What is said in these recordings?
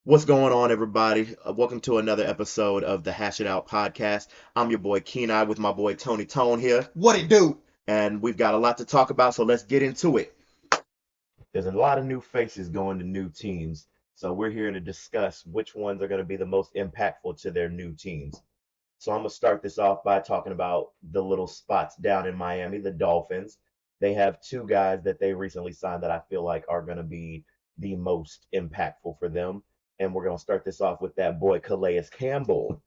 What's going on, everybody? Welcome to another episode of the Hashitout podcast. I'm your boy Keenai with my boy Tony Tone here, What it do? and we've got a lot to talk about, so let's get into it. There's a lot of new faces going to new teams, so we're here to discuss which ones are going to be the most impactful to their new teams. So I'm going to start this off by talking about the little spots down in Miami, the Dolphins. They have two guys that they recently signed that I feel like are going to be the most impactful for them. And we're going to start this off with that boy, Calais Campbell.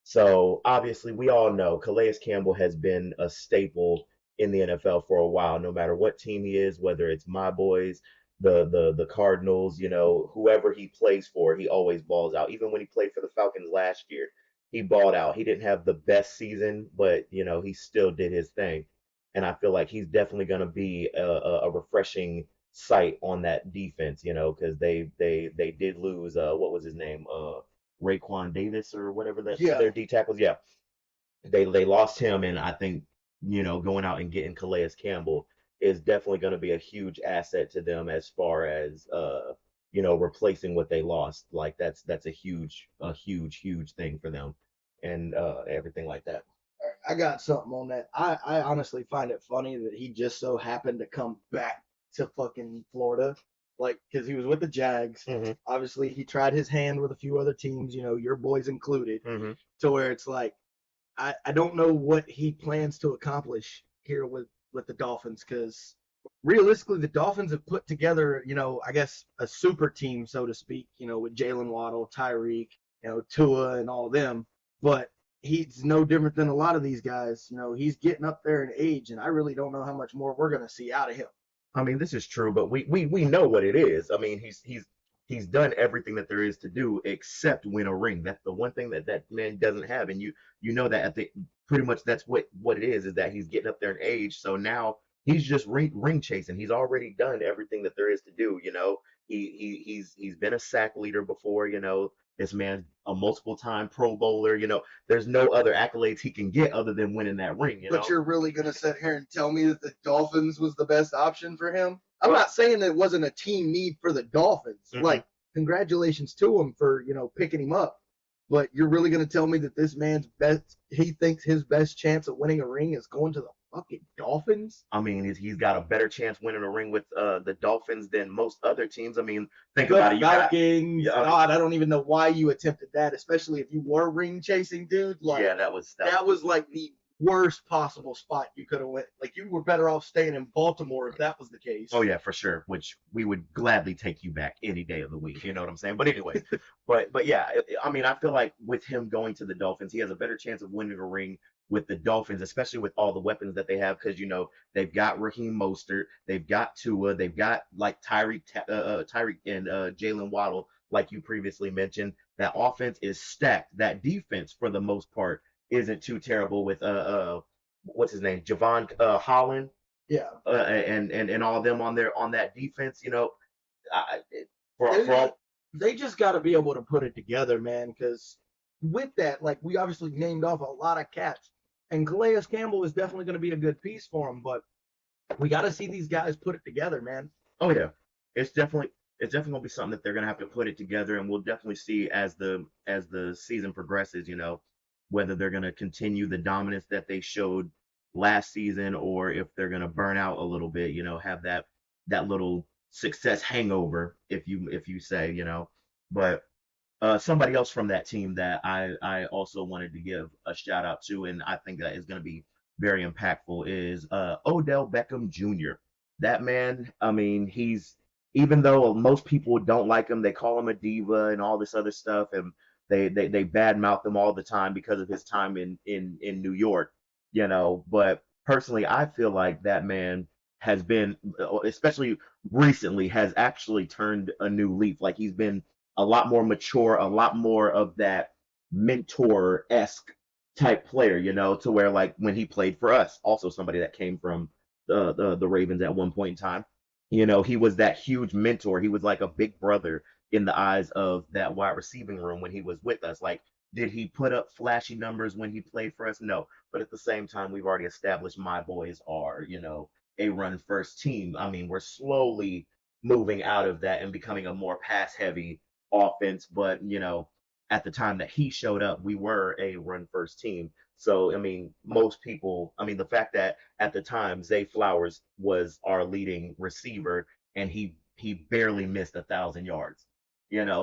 So obviously, we all know Calais Campbell has been a staple in the NFL for a while, no matter what team he is, whether it's my boys, the Cardinals, whoever he plays for, he always balls out. Even when he played for the Falcons last year, he balled out. He didn't have the best season, but he still did his thing. And I feel like he's definitely going to be a refreshing sight on that defense, because they did lose what was his name? Raekwon Davis or whatever that Yeah, their D tackles. Yeah, they lost him, and I think going out and getting Calais Campbell is definitely going to be a huge asset to them as far as replacing what they lost. Like that's a huge thing for them, and everything like that. I got something on that. I honestly find it funny that he just so happened to come back to fucking Florida, like because he was with the Jags. Hmm. Obviously, he tried his hand with a few other teams, your boys included, Hmm. to where it's like I don't know what he plans to accomplish here with the Dolphins because realistically, the Dolphins have put together, I guess a super team, so to speak, with Jalen Waddle, Tyreek, Tua, and all of them. But he's no different than a lot of these guys. He's getting up there in age, and I really don't know how much more we're gonna see out of him. I mean, this is true, but we know what it is. I mean, he's done everything that there is to do except win a ring. That's the one thing that that man doesn't have, and you know that at the pretty much that's what it is that he's getting up there in age. So now he's just ring chasing. He's already done everything that there is to do. He's been a sack leader before. This man's a multiple time Pro Bowler. There's no other accolades he can get other than winning that ring. But you're really gonna sit here and tell me that the Dolphins was the best option for him? I'm Well, not saying that it wasn't a team need for the Dolphins. mm-mm. Like, congratulations to him for picking him up. But you're really gonna tell me that this man's best, he thinks his best chance of winning a ring is going to the fucking Dolphins? I mean, he's got a better chance winning a ring with the Dolphins than most other teams. I mean, think The about it. You got, Falcons, yeah, God, I don't even know why you attempted that, especially if you were ring chasing, dude. Like yeah, that. that was like the worst possible spot you could have went. Like you were better off staying in Baltimore if that was the Oh case. yeah, for sure. Which we would gladly take you back any day of the week. You know what I'm saying? But anyways, but yeah, I mean, I feel like with him going to the Dolphins, he has a better chance of winning a ring with the Dolphins, especially with all the weapons that they have, because they've got Raheem Mostert, they've got Tua, they've got like Tyreek and Jalen Waddle, like you previously mentioned. That offense is stacked. That defense, for the most part, isn't too terrible with what's his name, Javon Holland Yeah, and all of them on that defense. I, for they all. they just got to be able to put it together, man. Because with that, like we obviously named off a lot of cats, and Calais Campbell is definitely going to be a good piece for him. But we got to see these guys put it together, man. Oh yeah, it's definitely it's definitely gonna be something that they're gonna have to put it together, and we'll definitely see as the season progresses. Whether they're gonna continue the dominance that they showed last season, or if they're gonna burn out a little bit. Have that little success hangover, if you say. But somebody else from that team that I also wanted to give a shout out to, and I think that is going to be very impactful, is Odell Beckham Jr. That man, I mean, he's even though most people don't like him, they call him a diva and all this other stuff, and they badmouth him all the time because of his time in New York. But personally, I feel like that man has been, especially recently, has actually turned a new leaf. Like he's been a lot more mature, a lot more of that mentor-esque type player, to where like when he played for us, also somebody that came from the Ravens at one point in time. He was that huge mentor. He was like a big brother in the eyes of that wide receiving room when he was with us. Like, did he put up flashy numbers when he played for us? No. But at the same time, we've already established my boys are, a run first team. I mean, we're slowly moving out of that and becoming a more pass heavy offense, but at the time that he showed up, we were a run first team. So I mean, most people, I mean, the fact that at the time Zay Flowers was our leading receiver and he barely missed 1,000 yards,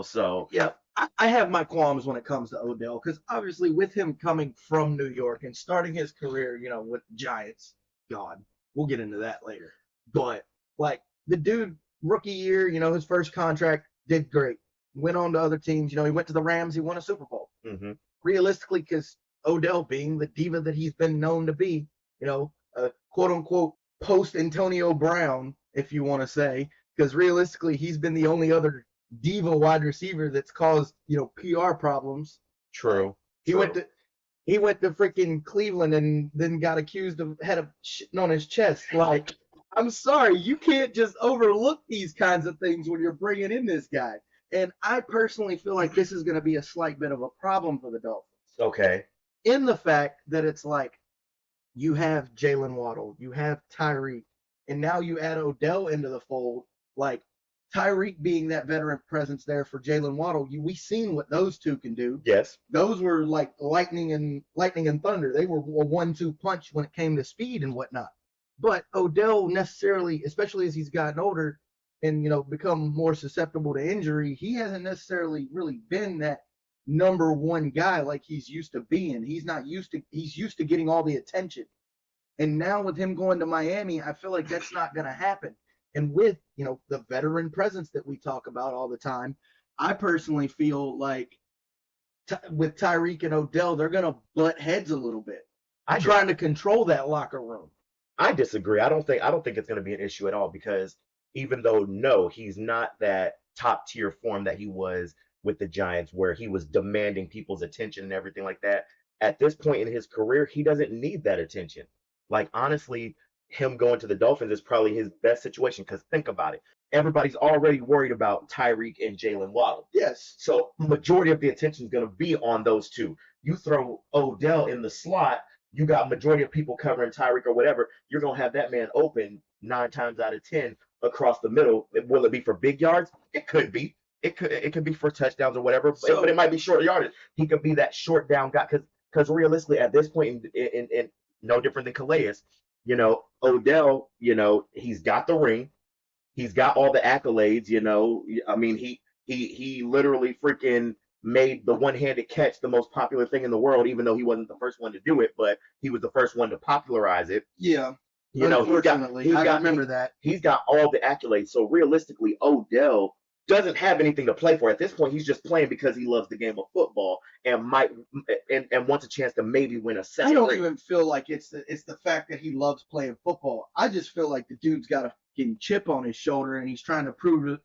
so Yeah, I have my qualms when it comes to Odell because obviously with him coming from New York and starting his career, with the Giants, God, we'll get into that later. But like the dude, rookie year, his first contract did great. Went on to other teams. He went to the Rams. He won a Super Bowl. hmm Realistically, because Odell being the diva that he's been known to be, a quote unquote post Antonio Brown, if you want to say, because realistically, he's been the only other diva wide receiver that's caused PR problems. true, He true. went to freaking Cleveland and then got accused of had a shitting on his chest. Like, I'm sorry, you can't just overlook these kinds of things when you're bringing in this guy. And I personally feel like this is going to be a slight bit of a problem for the Dolphins. Okay. In the fact that it's like you have Jalen Waddle, you have Tyreek, and now you add Odell into the fold. Like Tyreek being that veteran presence there for Jalen Waddle, we seen what those two can do. Yes. Those were like lightning and thunder. They were a 1-2 punch when it came to speed and whatnot. But Odell necessarily, especially as he's gotten older and become more susceptible to injury, he hasn't necessarily really been that number one guy like he's used to being. He's used to getting all the attention. And now with him going to Miami, I feel like that's not going to happen. And with, the veteran presence that we talk about all the time, I personally feel like with Tyreek and Odell, they're going to butt heads a little bit. I'm trying to control that locker room. I disagree. I don't think it's going to be an issue at all because even though no, he's not that top tier form that he was with the Giants where he was demanding people's attention and everything like that. At this point in his career, he doesn't need that attention. Like honestly, him going to the Dolphins is probably his best situation because think about it. Everybody's already worried about Tyreek and Jalen Waddle. Yes. So majority of the attention is going to be on those two. You throw Odell in the slot, you got majority of people covering Tyreek or whatever, you're gonna have that man open 9 times out of 10 across the middle. Will it be for big yards? It could be. It could be for touchdowns or whatever, but it might be short yardage. He could be that short down guy because realistically at this point in no different than Calais, Odell, he's got the ring, he's got all the accolades. I mean he literally freaking made the one-handed catch the most popular thing in the world, even though he wasn't the first one to do it, but he was the first one to popularize it. Yeah. Unfortunately, I remember that. He's got all the accolades. So realistically, Odell doesn't have anything to play for at this point. He's just playing because he loves the game of football and might and wants a chance to maybe win a second. I don't even feel like it's the fact that he loves playing football. I just feel like the dude's got a fucking chip on his shoulder and he's trying to prove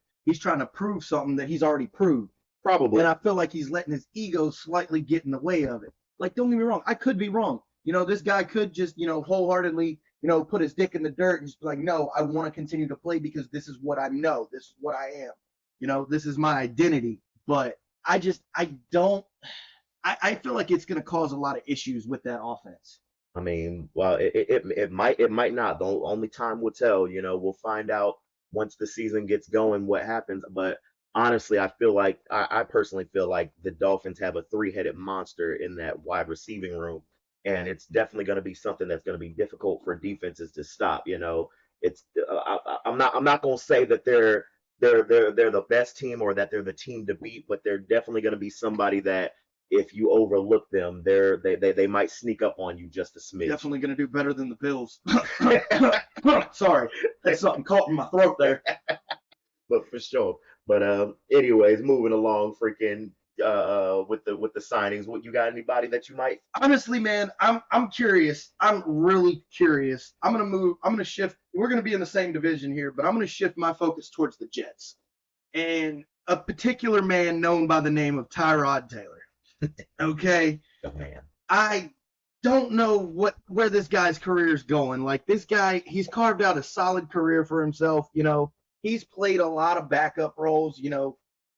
something that he's already proved. Probably. And I feel like he's letting his ego slightly get in the way of it. Like, don't get me wrong, I could be wrong. This guy could just, wholeheartedly, put his dick in the dirt and just be like, no, I want to continue to play because this is what I know. This is what I am. This is my identity. But I feel like it's going to cause a lot of issues with that offense. I mean, well, it might not. The only time will tell. We'll find out once the season gets going what happens. But honestly, I personally feel like the Dolphins have a three-headed monster in that wide receiving room, and it's definitely going to be something that's going to be difficult for defenses to stop. It's I'm not going to say that they're the best team or that they're the team to beat, but they're definitely going to be somebody that if you overlook them, they might sneak up on you just a smidge. Definitely going to do better than the Bills. Sorry, that's something caught in my throat there. But for sure. But anyways, moving along, freaking with the signings. What you got? Anybody that you might? Honestly, man, I'm curious. I'm really curious. I'm gonna shift. We're gonna be in the same division here, but I'm gonna shift my focus towards the Jets and a particular man known by the name of Tyrod Taylor. Okay. Oh, man. I don't know where this guy's career is going. Like this guy, he's carved out a solid career for himself. He's played a lot of backup roles.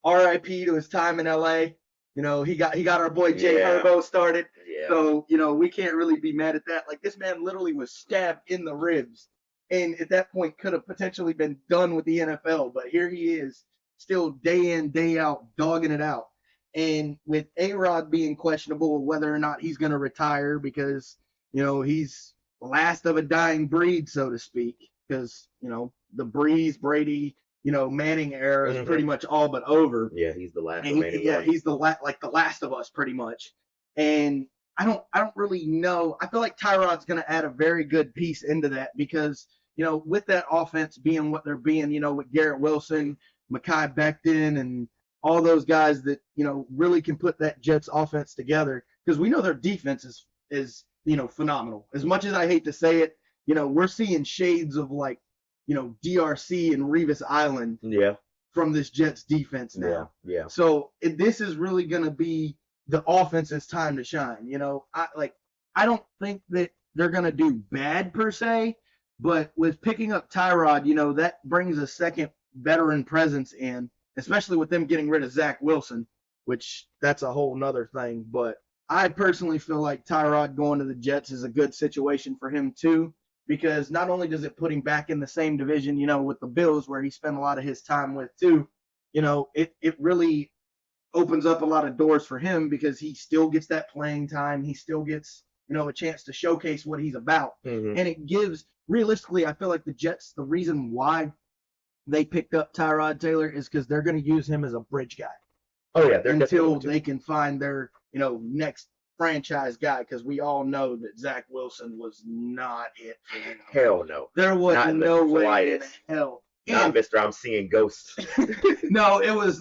R.I.P. to his time in L.A. He got our boy Jay Herbo started. Yeah. So we can't really be mad at that. Like this man literally was stabbed in the ribs, and at that point could have potentially been done with the NFL. But here he is, still day in, day out, dogging it out. And with A-Rod being questionable whether or not he's going to retire because, he's last of a dying breed, so to speak, because, the Breeze, Brady, Manning era is pretty much all but over. Yeah, he's the last remaining one. He's the last of us pretty much. And I don't really know. I feel like Tyrod's going to add a very good piece into that because, with that offense being what they're being, with Garrett Wilson, Mekhi Becton, and all those guys that, really can put that Jets offense together because we know their defense is phenomenal. As much as I hate to say it, we're seeing shades of like, DRC and Revis Island from this Jets defense now. Yeah. So this is really going to be the offense's time to shine. I don't think that they're going to do bad per se, but with picking up Tyrod, that brings a second veteran presence in, especially with them getting rid of Zach Wilson, which that's a whole nother thing. But I personally feel like Tyrod going to the Jets is a good situation for him too, because not only does it put him back in the same division, with the Bills where he spent a lot of his time with too, it really opens up a lot of doors for him because he still gets that playing time. He still gets, a chance to showcase what he's about. Mm-hmm. And it gives, realistically, I feel like the Jets, the reason why they picked up Tyrod Taylor is because they're going to use him as a bridge guy. Oh, yeah. Until they can find their, next franchise guy, because we all know that Zach Wilson was not it for them. Hell no. There was no way in hell. Not Mr. I'm seeing ghosts. No, it was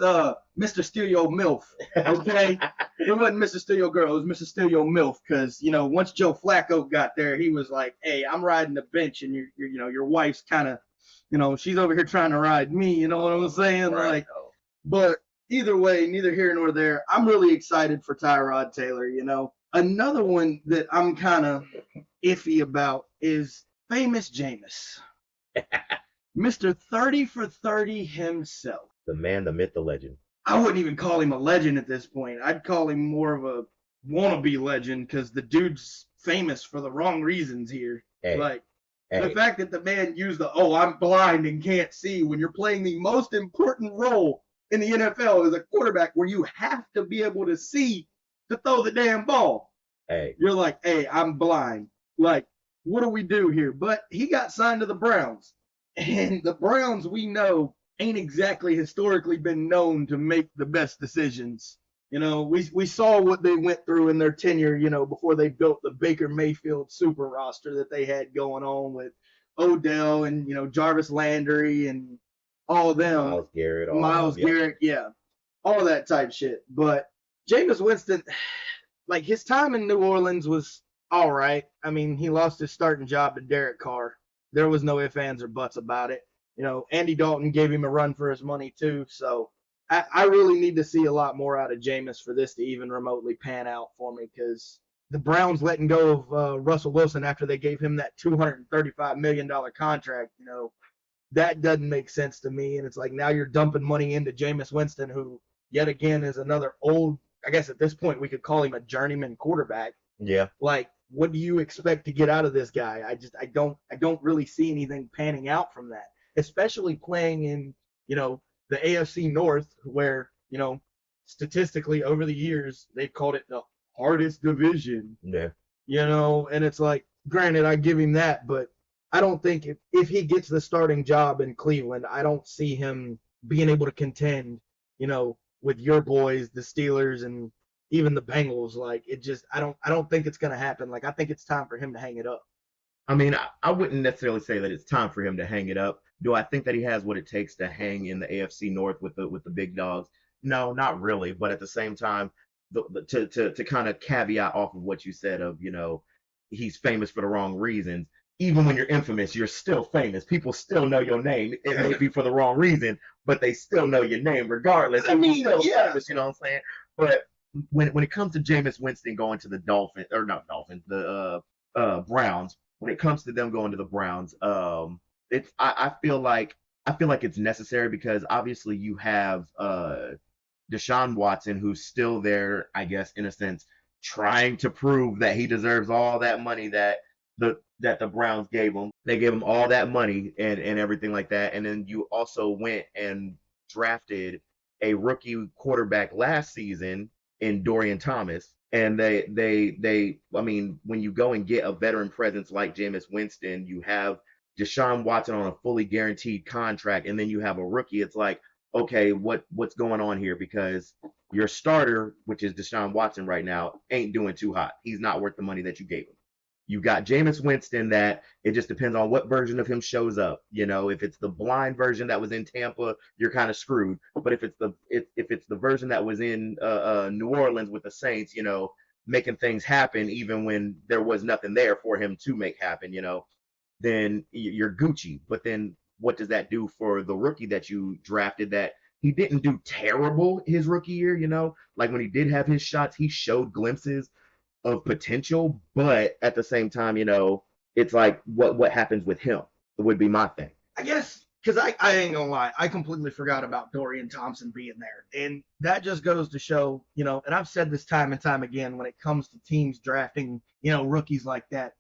Mr. Steal Your MILF. Okay? It wasn't Mr. Steal Your Girl. It was Mr. Steal Your MILF because, once Joe Flacco got there, he was like, hey, I'm riding the bench and your wife's kind of, she's over here trying to ride me. You know what I'm saying? Right. But either way, neither here nor there. I'm really excited for Tyrod Taylor, Another one that I'm kind of iffy about is famous Jameis. Mr. 30 for 30 himself. The man, the myth, the legend. I wouldn't even call him a legend at this point. I'd call him more of a wannabe legend because the dude's famous for the wrong reasons here. The fact that the man used I'm blind and can't see when you're playing the most important role in the NFL as a quarterback where you have to be able to see to throw the damn ball. You're like, I'm blind. Like, what do we do here? But he got signed to the Browns. And the Browns, we know, ain't exactly historically been known to make the best decisions. We saw what they went through in their tenure, before they built the Baker Mayfield super roster that they had going on with Odell and, Jarvis Landry and all them. Myles Garrett, yeah. All that type shit. But Jameis Winston, like, his time in New Orleans was all right. I mean, he lost his starting job to Derek Carr. There was no ifs, ands, or buts about it. Andy Dalton gave him a run for his money too. So I really need to see a lot more out of Jameis for this to even remotely pan out for me because the Browns letting go of Russell Wilson after they gave him that $235 million contract, that doesn't make sense to me. And it's like now you're dumping money into Jameis Winston, who yet again is another old, I guess at this point we could call him a journeyman quarterback. Yeah. Like, what do you expect to get out of this guy? I don't really see anything panning out from that, especially playing in, the AFC North where, statistically over the years, they've called it the hardest division. Yeah. And it's like, granted, I give him that, but I don't think if he gets the starting job in Cleveland, I don't see him being able to contend, with your boys, the Steelers, and even the Bengals. Like, it just, I don't think it's going to happen. Like, I think it's time for him to hang it up. I mean, I wouldn't necessarily say that it's time for him to hang it up. Do I think that he has what it takes to hang in the AFC North with the big dogs? No, not really. But at the same time, to kind of caveat off of what you said of, he's famous for the wrong reasons. Even when you're infamous, you're still famous. People still know your name. It may be for the wrong reason, but they still know your name regardless. I mean, still yeah. famous, you know what I'm saying? But when it comes to Jameis Winston going to the Dolphins, or not Dolphins, the Browns, when it comes to them going to the Browns, I feel like it's necessary because obviously you have Deshaun Watson, who's still there, I guess, in a sense, trying to prove that he deserves all that money that the Browns gave him. They gave him all that money and everything like that. And then you also went and drafted a rookie quarterback last season in Dorian Thomas. And I mean, when you go and get a veteran presence like Jameis Winston, you have Deshaun Watson on a fully guaranteed contract, and then you have a rookie. It's like, okay, what's going on here? Because your starter, which is Deshaun Watson right now, ain't doing too hot. He's not worth the money that you gave him. You got Jameis Winston that it just depends on what version of him shows up. You know, if it's the blind version that was in Tampa, you're kind of screwed. But if it's the version that was in New Orleans with the Saints, you know, making things happen even when there was nothing there for him to make happen, you know, then you're Gucci. But then what does that do for the rookie that you drafted that he didn't do terrible his rookie year, you know? Like when he did have his shots, he showed glimpses of potential, but at the same time, you know, it's like what happens with him would be my thing. I guess because I ain't gonna lie, I completely forgot about Dorian Thompson being there, and that just goes to show, you know. And I've said this time and time again when it comes to teams drafting, you know, rookies like that.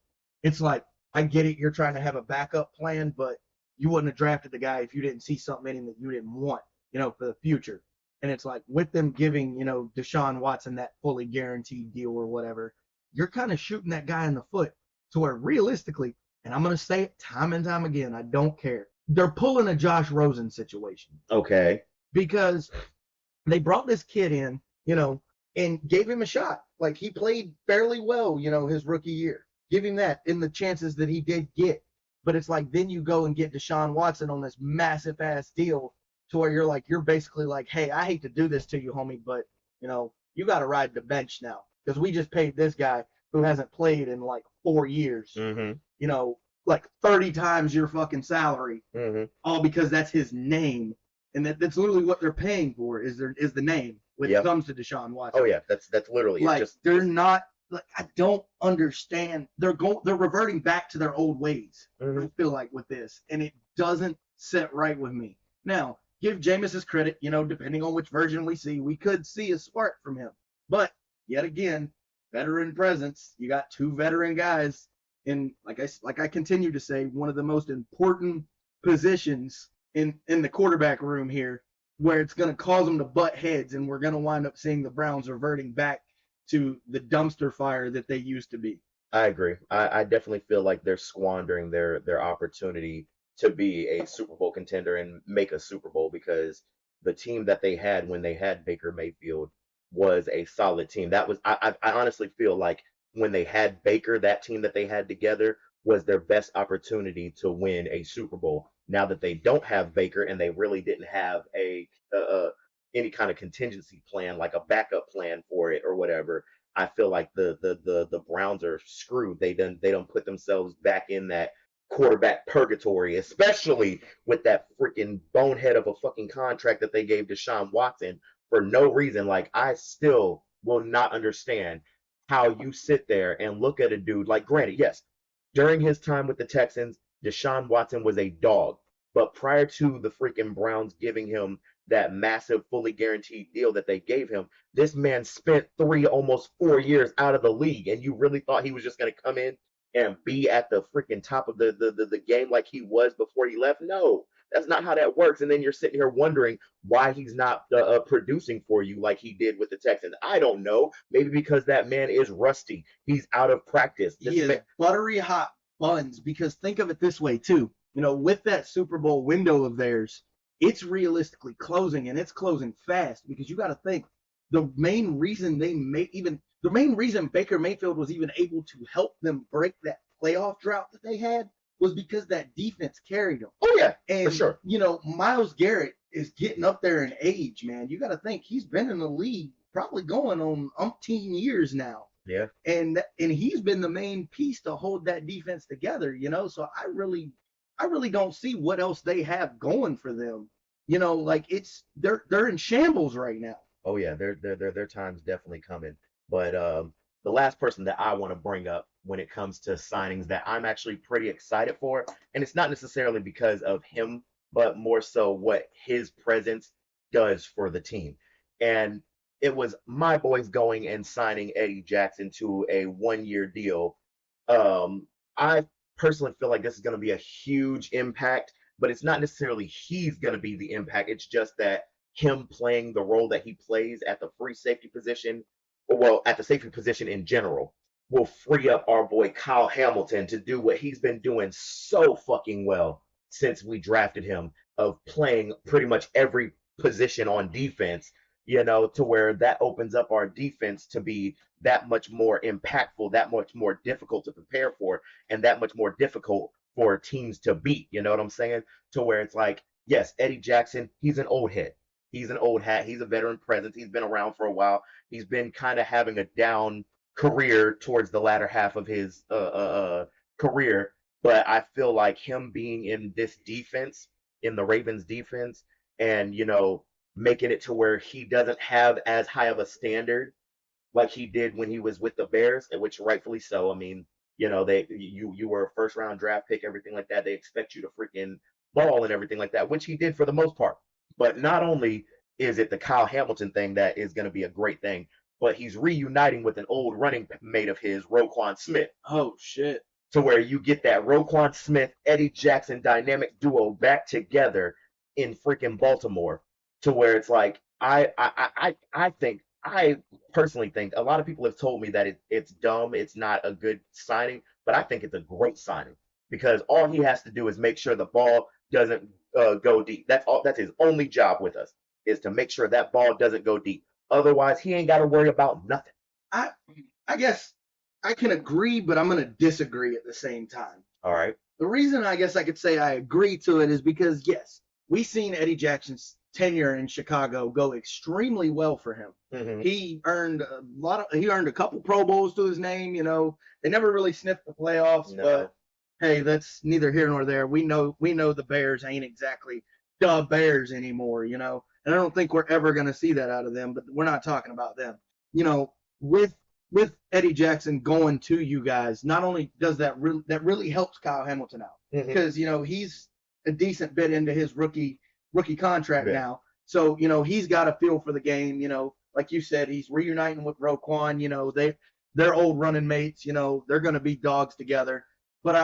It's like I get it, you're trying to have a backup plan, but you wouldn't have drafted the guy if you didn't see something in him that you didn't want, you know, for the future. And it's like with them giving, you know, Deshaun Watson that fully guaranteed deal or whatever, you're kind of shooting that guy in the foot to where realistically, and I'm going to say it time and time again, I don't care. They're pulling a Josh Rosen situation. Okay. Because they brought this kid in, you know, and gave him a shot. Like he played fairly well, you know, his rookie year. Give him that in the chances that he did get. But it's like then you go and get Deshaun Watson on this massive ass deal to where you're basically like, hey, I hate to do this to you, homie, but you know, you got to ride the bench now because we just paid this guy who hasn't played in like 4 years, Mm-hmm. you know, like 30 times your fucking salary, Mm-hmm. all because that's his name. And that's literally what they're paying for is the name when it comes to Deshaun Watson. Oh yeah, that's literally like just they're not like I don't understand. They're reverting back to their old ways. Mm-hmm. I feel like with this, and it doesn't sit right with me. Now, give Jameis his credit. You know, depending on which version we see, we could see a spark from him. But yet again, veteran presence. You got two veteran guys in like I continue to say, one of the most important positions in the quarterback room here, where it's going to cause them to butt heads, and we're going to wind up seeing the Browns reverting back to the dumpster fire that they used to be. I agree. I definitely feel like they're squandering their opportunity to be a Super Bowl contender and make a Super Bowl because the team that they had when they had Baker Mayfield was a solid team. That was I honestly feel like when they had Baker, that team that they had together was their best opportunity to win a Super Bowl. Now that they don't have Baker and they really didn't have any kind of contingency plan, like a backup plan for it or whatever, I feel like the Browns are screwed. They don't put themselves back in that quarterback purgatory, especially with that freaking bonehead of a fucking contract that they gave Deshaun Watson for no reason. Like I still will not understand how you sit there and look at a dude like granted, yes, during his time with the Texans, Deshaun Watson was a dog. But prior to the freaking Browns giving him that massive, fully guaranteed deal that they gave him, this man spent almost 4 years out of the league, and you really thought he was just going to come in and be at the freaking top of the game like he was before he left? No, that's not how that works. And then you're sitting here wondering why he's not producing for you like he did with the Texans. I don't know. Maybe because that man is rusty. He's out of practice. He is buttery hot buns. Because think of it this way too. You know, with that Super Bowl window of theirs, it's realistically closing, and it's closing fast because you got to think the main reason Baker Mayfield was even able to help them break that playoff drought that they had was because that defense carried them. Oh yeah, and for sure. You know, Myles Garrett is getting up there in age, man. You got to think he's been in the league probably going on umpteen years now. Yeah. And he's been the main piece to hold that defense together, you know. So I really don't see what else they have going for them. You know, like they're in shambles right now. Oh yeah, their time's definitely coming. But the last person that I want to bring up when it comes to signings that I'm actually pretty excited for, and it's not necessarily because of him, but more so what his presence does for the team. And it was my boys going and signing Eddie Jackson to a 1 year deal. I personally feel like this is going to be a huge impact but it's not necessarily he's going to be the impact. It's just that him playing the role that he plays at the free safety position, well, at the safety position in general, will free up our boy Kyle Hamilton to do what he's been doing so fucking well since we drafted him, of playing pretty much every position on defense, to where that opens up our defense to be that much more impactful, that much more difficult to prepare for, and that much more difficult for teams to beat. You know what I'm saying? To where it's like, yes, Eddie Jackson, he's an old head. He's an old hat. He's a veteran presence. He's been around for a while. He's been kind of having a down career towards the latter half of his career. But I feel like him being in this defense, in the Ravens defense, and making it to where he doesn't have as high of a standard like he did when he was with the Bears, and which rightfully so. I mean, you were a first round draft pick, everything like that. They expect you to freaking ball and everything like that, which he did for the most part. But not only is it the Kyle Hamilton thing that is going to be a great thing, but he's reuniting with an old running mate of his, Roquan Smith. Oh shit. To where you get that Roquan Smith, Eddie Jackson dynamic duo back together in freaking Baltimore, to where it's like I personally think a lot of people have told me that it's dumb, it's not a good signing, but I think it's a great signing because all he has to do is make sure the ball doesn't go deep. That's all. That's his only job with us, is to make sure that ball doesn't go deep. Otherwise, he ain't got to worry about nothing. I guess I can agree, but I'm going to disagree at the same time. All right. The reason I guess I could say I agree to it is because, yes, we've seen Eddie Jackson's tenure in Chicago go extremely well for him. Mm-hmm. He earned a couple Pro Bowls to his name. They never really sniffed the playoffs, No. but hey, that's neither here nor there. We know the Bears ain't exactly the Bears anymore, and I don't think we're ever going to see that out of them, but we're not talking about them. With Eddie Jackson going to you guys, not only does that really helps Kyle Hamilton out, because he's a decent bit into his rookie contract now, so he's got a feel for the game. Like you said, he's reuniting with Roquan. They're old running mates. They're going to be dogs together. But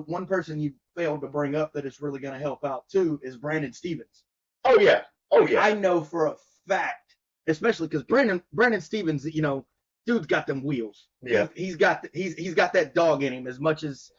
one person you failed to bring up that is really going to help out too is Brandon Stephens. Oh yeah. I know for a fact, especially because Brandon Stephens, dude's got them wheels. Yeah. He's got that dog in him. As much as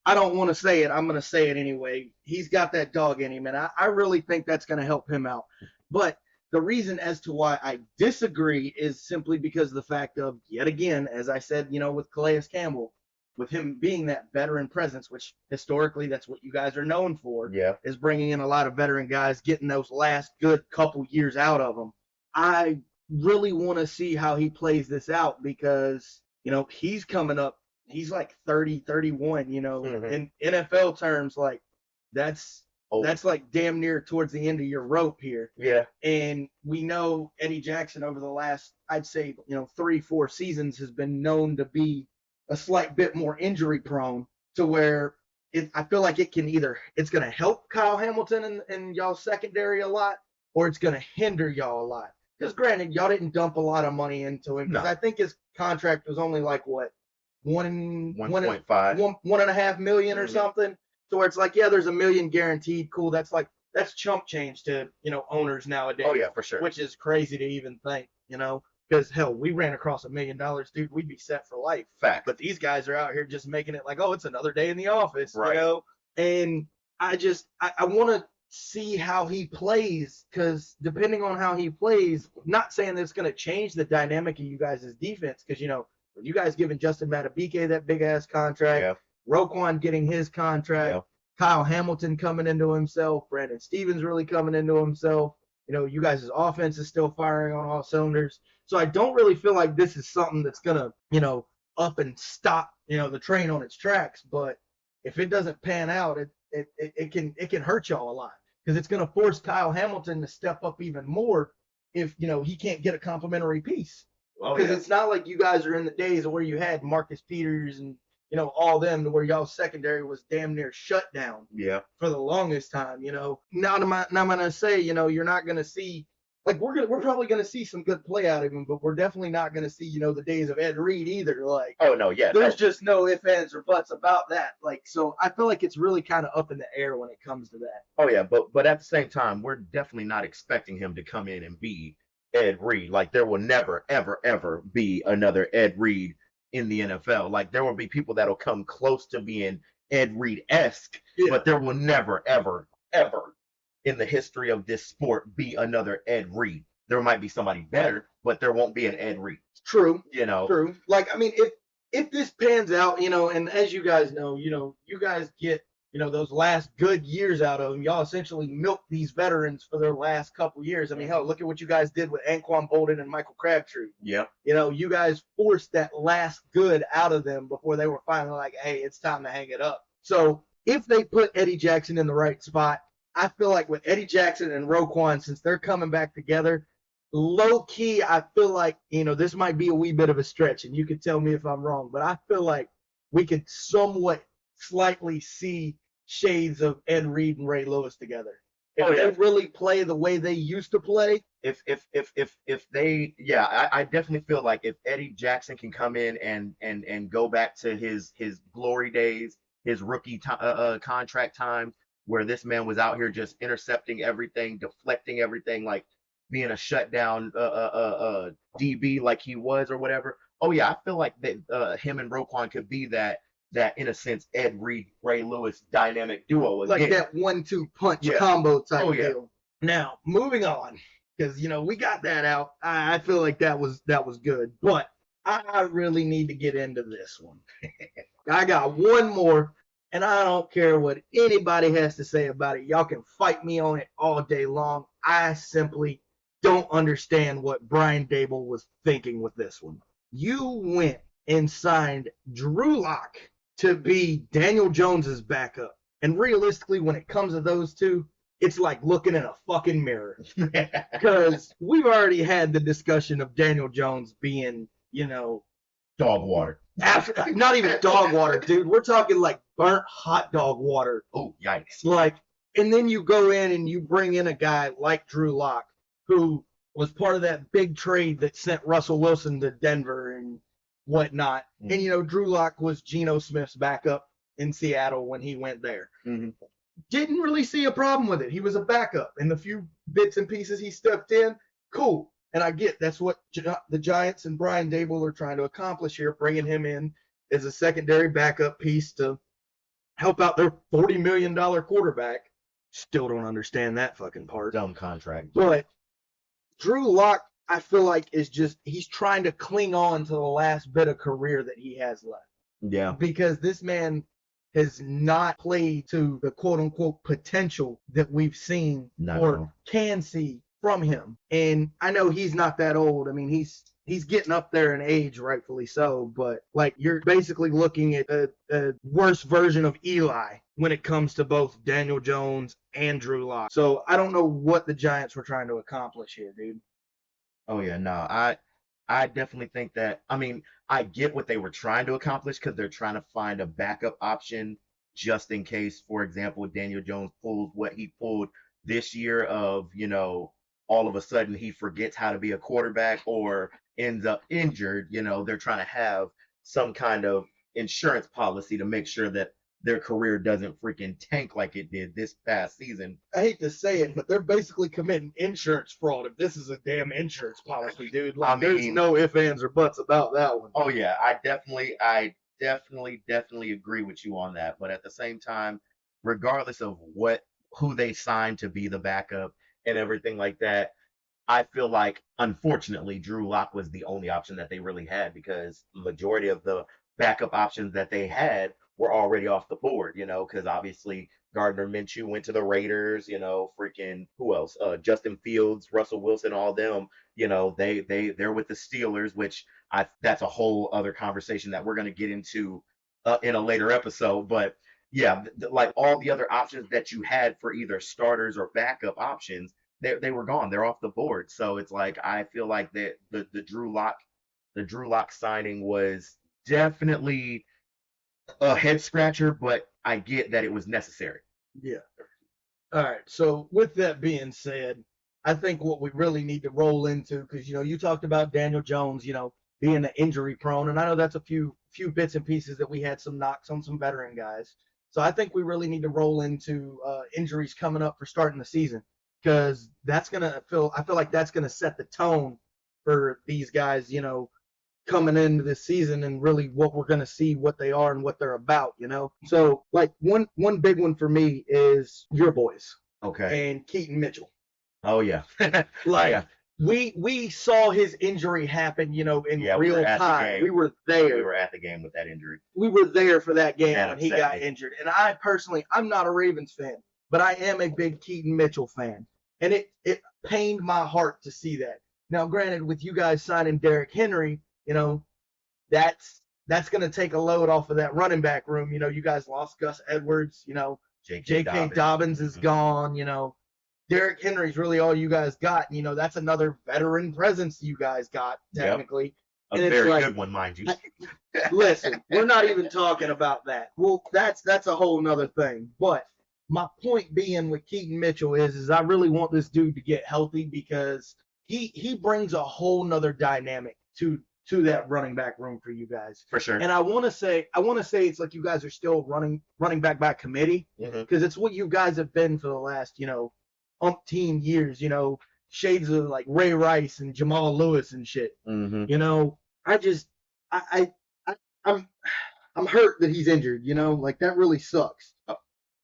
I don't want to say it, I'm going to say it anyway. He's got that dog in him, and I really think that's going to help him out. But the reason as to why I disagree is simply because of the fact of, yet again, as I said, with Calais Campbell, with him being that veteran presence, which historically that's what you guys are known for, is bringing in a lot of veteran guys, getting those last good couple years out of them. I really want to see how he plays this out because, he's coming up. He's like 30, 31, in NFL terms, like that's like damn near towards the end of your rope here. Yeah. And we know Eddie Jackson over the last, I'd say, 3-4 seasons has been known to be a slight bit more injury prone, to where I feel like it's going to help Kyle Hamilton and y'all's secondary a lot, or it's going to hinder y'all a lot. Because granted, y'all didn't dump a lot of money into him. Because I think his contract was only like what, 1.5 million or something. So where it's like, yeah, there's $1 million guaranteed. Cool. That's chump change to owners nowadays. Oh yeah, for sure. Which is crazy to even think. Because hell, we ran across $1 million, dude. We'd be set for life. Fact. But these guys are out here just making it like, oh, it's another day in the office. Right. And I want to see how he plays, because depending on how he plays, not saying that it's going to change the dynamic of you guys' defense, because when you guys giving Justin Matabike that big ass contract, Roquan getting his contract, Kyle Hamilton coming into himself, Brandon Stephens really coming into himself. You guys' offense is still firing on all cylinders. So I don't really feel like this is something that's gonna up and stop the train on its tracks. But if it doesn't pan out, it can hurt y'all a lot, because it's going to force Kyle Hamilton to step up even more if he can't get a complimentary piece. Because it's not like you guys are in the days where you had Marcus Peters and all them, to where y'all's secondary was damn near shut down. Yeah. For the longest time. Now I'm gonna say you're not gonna see, like we're probably gonna see some good play out of him, but we're definitely not gonna see the days of Ed Reed either. Like, Oh no, yeah, there's no. just no ifs, ands, or buts about that. Like, so I feel like it's really kind of up in the air when it comes to that. Oh yeah, but at the same time, we're definitely not expecting him to come in and be Ed Reed. Like there will never, ever, ever be another Ed Reed in the NFL. Like there will be people that'll come close to being Ed Reed-esque, Yeah. but there will never, ever, ever in the history of this sport be another Ed Reed. There might be somebody better, but there won't be an Ed Reed. True. You know. True. Like, I mean, if this pans out, and as you guys know, you guys get those last good years out of them. Y'all essentially milk these veterans for their last couple years. I mean, hell, look at what you guys did with Anquan Bolden and Michael Crabtree. Yeah. You guys forced that last good out of them before they were finally like, hey, it's time to hang it up. So if they put Eddie Jackson in the right spot, I feel like with Eddie Jackson and Roquan, since they're coming back together, low key, I feel like, this might be a wee bit of a stretch, and you can tell me if I'm wrong, but I feel like we could somewhat slightly see shades of Ed Reed and Ray Lewis together. If they really play the way they used to play. If they, yeah, I definitely feel like if Eddie Jackson can come in and go back to his glory days, his rookie contract time, where this man was out here just intercepting everything, deflecting everything, like being a shutdown DB like he was or whatever. Oh yeah, I feel like that him and Roquan could be that in a sense Ed Reed Ray Lewis dynamic duo again. Like that 1-2 punch combo type yeah. deal. Now moving on, because we got that out. I feel like that was good, but I really need to get into this one. I got one more, and I don't care what anybody has to say about it. Y'all can fight me on it all day long. I simply don't understand what Brian Daboll was thinking with this one. You went and signed Drew Lock to be Daniel Jones's backup. And realistically, when it comes to those two, it's like looking in a fucking mirror. Because we've already had the discussion of Daniel Jones being, dog water. Not even dog water, dude. We're talking like burnt hot dog water. Oh, yikes. Like, and then you go in and you bring in a guy like Drew Lock, who was part of that big trade that sent Russell Wilson to Denver and whatnot. Mm-hmm. And, Drew Lock was Geno Smith's backup in Seattle when he went there. Mm-hmm. Didn't really see a problem with it. He was a backup. And the few bits and pieces he stepped in, cool. And I get that's what the Giants and Brian Daboll are trying to accomplish here, bringing him in as a secondary backup piece to help out their $40 million quarterback. Still don't understand that fucking part. Dumb contract. But Drew Lock, I feel like, he's trying to cling on to the last bit of career that he has left. Yeah. Because this man has not played to the quote unquote potential that we've seen or can see from him. And I know he's not that old. I mean, he's getting up there in age, rightfully so, but like you're basically looking at a worse version of Eli when it comes to both Daniel Jones and Drew Lock. So I don't know what the Giants were trying to accomplish here, dude. Oh yeah, no, I definitely think that, I mean, I get what they were trying to accomplish because they're trying to find a backup option just in case, for example, Daniel Jones pulls what he pulled this year of, all of a sudden he forgets how to be a quarterback or ends up injured. They're trying to have some kind of insurance policy to make sure that their career doesn't freaking tank like it did this past season. I hate to say it, but they're basically committing insurance fraud if this is a damn insurance policy, dude. Like, there's no ifs, ands, or buts about that one. Oh yeah, I definitely agree with you on that. But at the same time, regardless of who they signed to be the backup and everything like that, I feel like, unfortunately, Drew Lock was the only option that they really had because the majority of the backup options that they had were already off the board, because obviously Gardner Minshew went to the Raiders, freaking who else? Justin Fields, Russell Wilson, all them, they're with the Steelers, which that's a whole other conversation that we're going to get into in a later episode. But yeah, like all the other options that you had for either starters or backup options, they were gone. They're off the board. So it's like I feel like that the Drew Lock signing was definitely a head scratcher, but I get that it was necessary. Yeah. All right. So with that being said, I think what we really need to roll into, because you talked about Daniel Jones, being injury prone, and I know that's a few bits and pieces that we had some knocks on some veteran guys. So I think we really need to roll into injuries coming up for starting the season, because I feel like that's gonna set the tone for these guys, coming into this season and really what we're going to see, what they are and what they're about. So like one big one for me is your boys Okay. and Keaton Mitchell. Oh yeah. Like Yeah. we saw his injury happen, in Yeah. We were real at the time. game. We were We there. were at the game with that injury. We were there for that game That when he upset got me. injured. And I personally, I'm not a Ravens fan, but I am a big Keaton Mitchell fan. And it pained my heart to see that. Now, granted, with you guys signing Derrick Henry, that's going to take a load off of that running back room. You guys lost Gus Edwards. J.K. Dobbins is gone. Derrick Henry's really all you guys got. That's another veteran presence you guys got, technically. Yep. A very good one, mind you. Listen, we're not even talking about that. Well, that's a whole nother thing. But my point being with Keaton Mitchell is I really want this dude to get healthy, because he brings a whole nother dynamic to that running back room for you guys. For sure. And I want to say it's like you guys are still running back by committee, because it's what you guys have been for the last, umpteen years, shades of like Ray Rice and Jamal Lewis and shit. I just I'm hurt that he's injured, like that really sucks.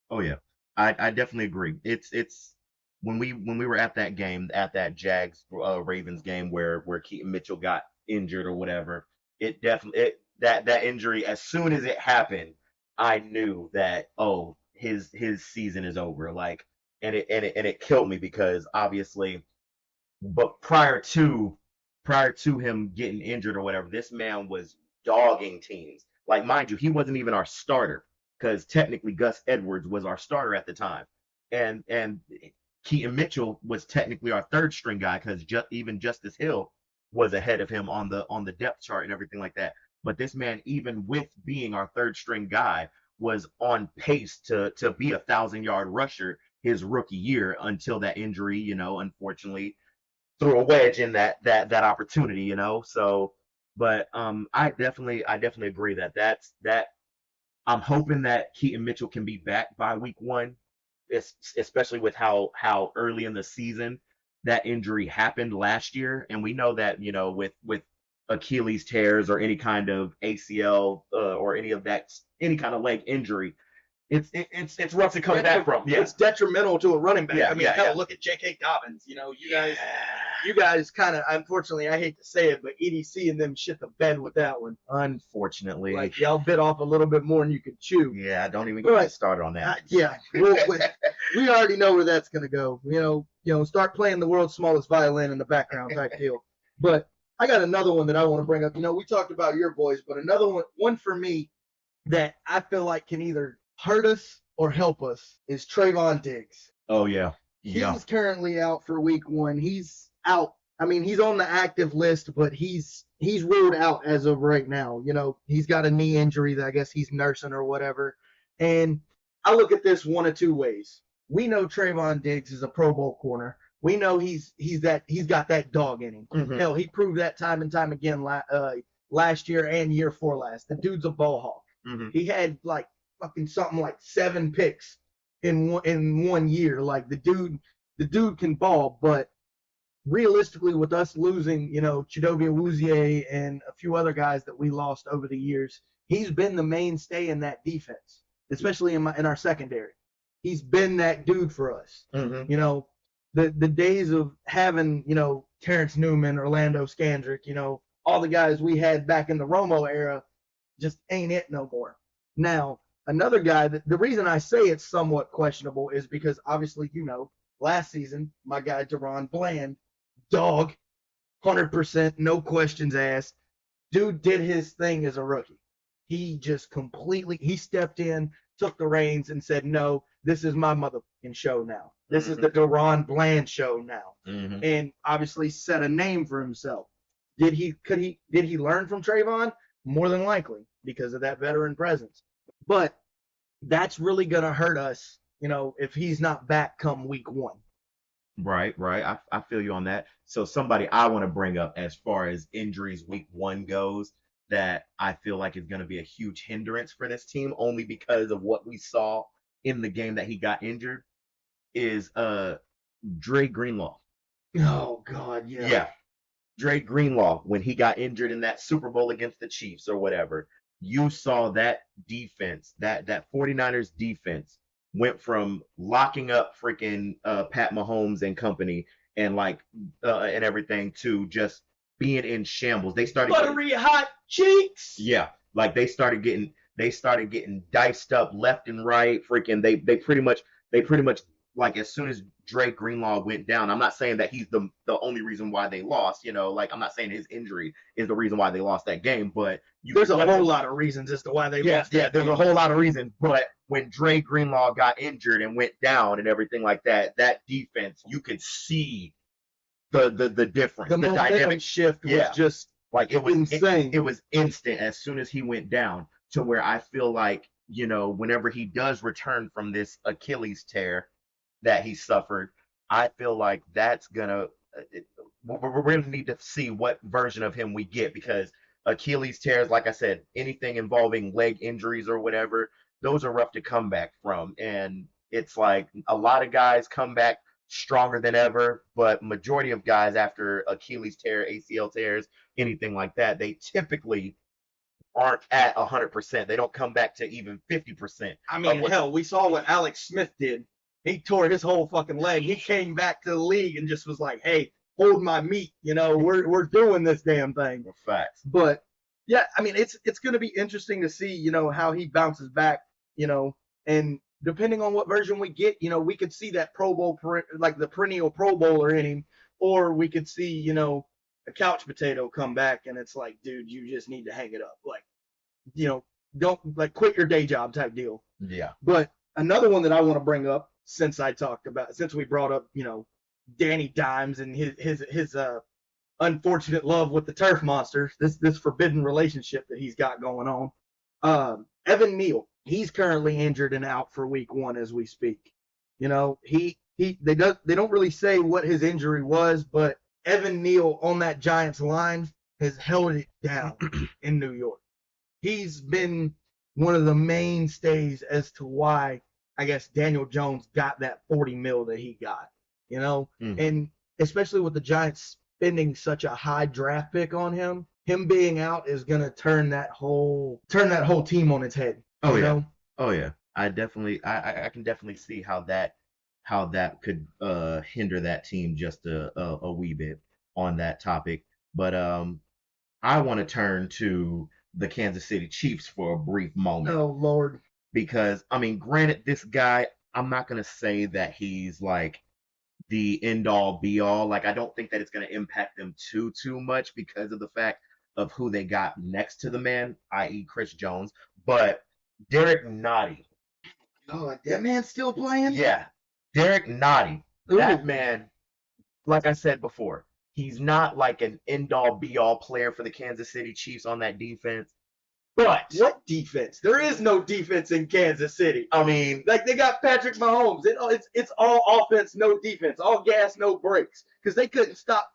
Oh yeah. I definitely agree. It's when we were at that game, at that Jags Ravens game where Keaton Mitchell got injured or whatever, it definitely that injury, as soon as it happened, I knew that, oh, his season is over. Like, and it killed me, because obviously, but prior to him getting injured or whatever, this man was dogging teams. Like, mind you, he wasn't even our starter, because technically Gus Edwards was our starter at the time, and Keaton Mitchell was technically our third string guy, because even Justice Hill was ahead of him on the depth chart and everything like that. But this man, even with being our third string guy, was on pace to be 1,000-yard rusher his rookie year, until that injury, unfortunately threw a wedge in that opportunity. So, but I definitely agree that I'm hoping that Keaton Mitchell can be back by week 1, especially with how early in the season that injury happened last year. And we know that, with Achilles tears or any kind of ACL or any kind of leg injury, it's rough to come back from. Yeah. It's detrimental to a running back. Yeah, I mean, hell, look at J.K. Dobbins. You guys kind of, unfortunately, I hate to say it, but EDC and them shit the bed with that one. Unfortunately, like y'all bit off a little bit more than you could chew. Yeah, don't even get started on that. We already know where that's gonna go. Start playing the world's smallest violin in the background type deal. But I got another one that I want to bring up. We talked about your boys, but another one for me that I feel like can either hurt us or help us is Trayvon Diggs. Oh yeah. He's currently out for week 1. He's out. I mean, he's on the active list, but he's ruled out as of right now. He's got a knee injury that I guess he's nursing or whatever. And I look at this one of two ways. We know Trayvon Diggs is a Pro Bowl corner. We know he's got that dog in him. Hell, he proved that time and time again last year and year before last. The dude's a ball hawk. He had like fucking something like 7 picks in 1 year. Like the dude can ball, but realistically, with us losing, Chidobe Awuzie and a few other guys that we lost over the years, he's been the mainstay in that defense, especially in our secondary. He's been that dude for us. The days of having, Terrence Newman, Orlando Scandrick, all the guys we had back in the Romo era just ain't it no more. Now, another guy, the reason I say it's somewhat questionable is because obviously, last season, my guy Deron Bland, dog, 100%, no questions asked. Dude did his thing as a rookie. He just he stepped in, took the reins, and said, no, this is my motherfucking show now. This is the Deron Bland show now. And obviously set a name for himself. Did he learn from Trayvon? More than likely, because of that veteran presence. But that's really going to hurt us, if he's not back come week 1. Right, right. I feel you on that. So somebody I want to bring up as far as injuries week one goes that I feel like is going to be a huge hindrance for this team only because of what we saw in the game that he got injured is Dre Greenlaw. Oh God, yeah. Yeah, Dre Greenlaw when he got injured in that Super Bowl against the Chiefs or whatever. You saw that defense, that 49ers defense went from locking up freaking Pat Mahomes and company and and everything to just being in shambles. They started Buttery hot cheeks. yeah, like they started getting diced up left and right. Freaking they pretty much like as soon as Drake Greenlaw went down, I'm not saying that he's the only reason why they lost, like I'm not saying his injury is the reason why they lost that game, but there's a whole lot of reasons as to why they lost. Yeah, there's a whole lot of reasons. But when Dre Greenlaw got injured and went down and everything like that, that defense, you could see the difference, the dynamic shift was just like it was insane. It was instant as soon as he went down to where I feel like, whenever he does return from this Achilles tear that he suffered, I feel like that's gonna we're gonna need to see what version of him we get because Achilles tears, like I said, anything involving leg injuries or whatever, those are rough to come back from. And it's like a lot of guys come back stronger than ever, but majority of guys after Achilles tear, ACL tears, anything like that, they typically aren't at 100%. They don't come back to even 50%. I mean, hell, we saw what Alex Smith did. He tore his whole fucking leg. He came back to the league and just was like, "Hey, hold my meat. We're doing this damn thing." Facts. But yeah, I mean, it's going to be interesting to see, how he bounces back, and depending on what version we get, we could see that Pro Bowl, like the perennial Pro Bowler in him, or we could see, a couch potato come back and it's like, dude, you just need to hang it up. Like, don't like quit your day job type deal. Yeah. But another one that I want to bring up since we brought up, Danny Dimes and his unfortunate love with the turf monster, this forbidden relationship that he's got going on. Evan Neal, he's currently injured and out for week one as we speak. They don't really say what his injury was, but Evan Neal on that Giants line has held it down in New York. He's been one of the mainstays as to why I guess Daniel Jones got that 40 mil that he got, and especially with the Giants spending such a high draft pick on him being out is going to turn that whole team on its head. Oh, yeah. Oh, yeah. I can definitely see how that could hinder that team just a wee bit on that topic. But I want to turn to the Kansas City Chiefs for a brief moment. Oh, Lord. Because, I mean, granted, this guy, I'm not going to say that he's like the end all be all. Like, I don't think that it's going to impact them too much because of the fact of who they got next to the man, i.e. Chris Jones. But Derek Nottie. Oh, that man's still playing? Yeah. Derek Nottie. That man, like I said before, he's not like an end all be all player for the Kansas City Chiefs on that defense. But what defense? There is no defense in Kansas City. I mean, like they got Patrick Mahomes. It's all offense, no defense, all gas, no brakes. Because they couldn't stop,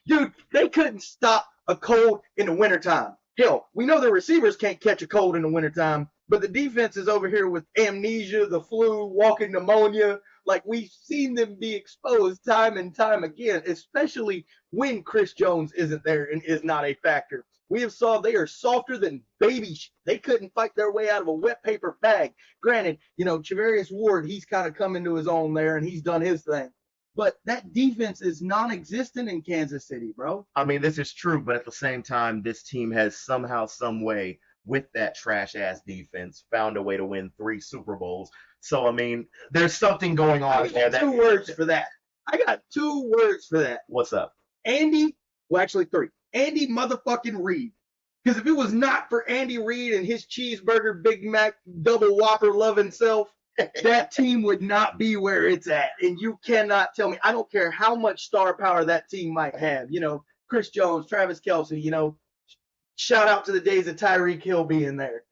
dude. They couldn't stop a cold in the wintertime. Hell, we know the receivers can't catch a cold in the wintertime, but the defense is over here with amnesia, the flu, walking pneumonia. Like we've seen them be exposed time and time again, especially when Chris Jones isn't there and is not a factor. We have saw they are softer than baby. They couldn't fight their way out of a wet paper bag. Granted, Charvarius Ward, he's kind of come into his own there and he's done his thing. But that defense is non-existent in Kansas City, bro. I mean, this is true, but at the same time, this team has somehow, some way, with that trash-ass defense, found a way to win 3 Super Bowls. So, I mean, there's something going on there. Two words for that. I got 2 words for that. What's up? Actually 3. Andy motherfucking Reid. Because if it was not for Andy Reid and his cheeseburger, Big Mac, double Whopper loving self, that team would not be where it's at. And you cannot tell me. I don't care how much star power that team might have. Chris Jones, Travis Kelce, shout out to the days of Tyreek Hill being there.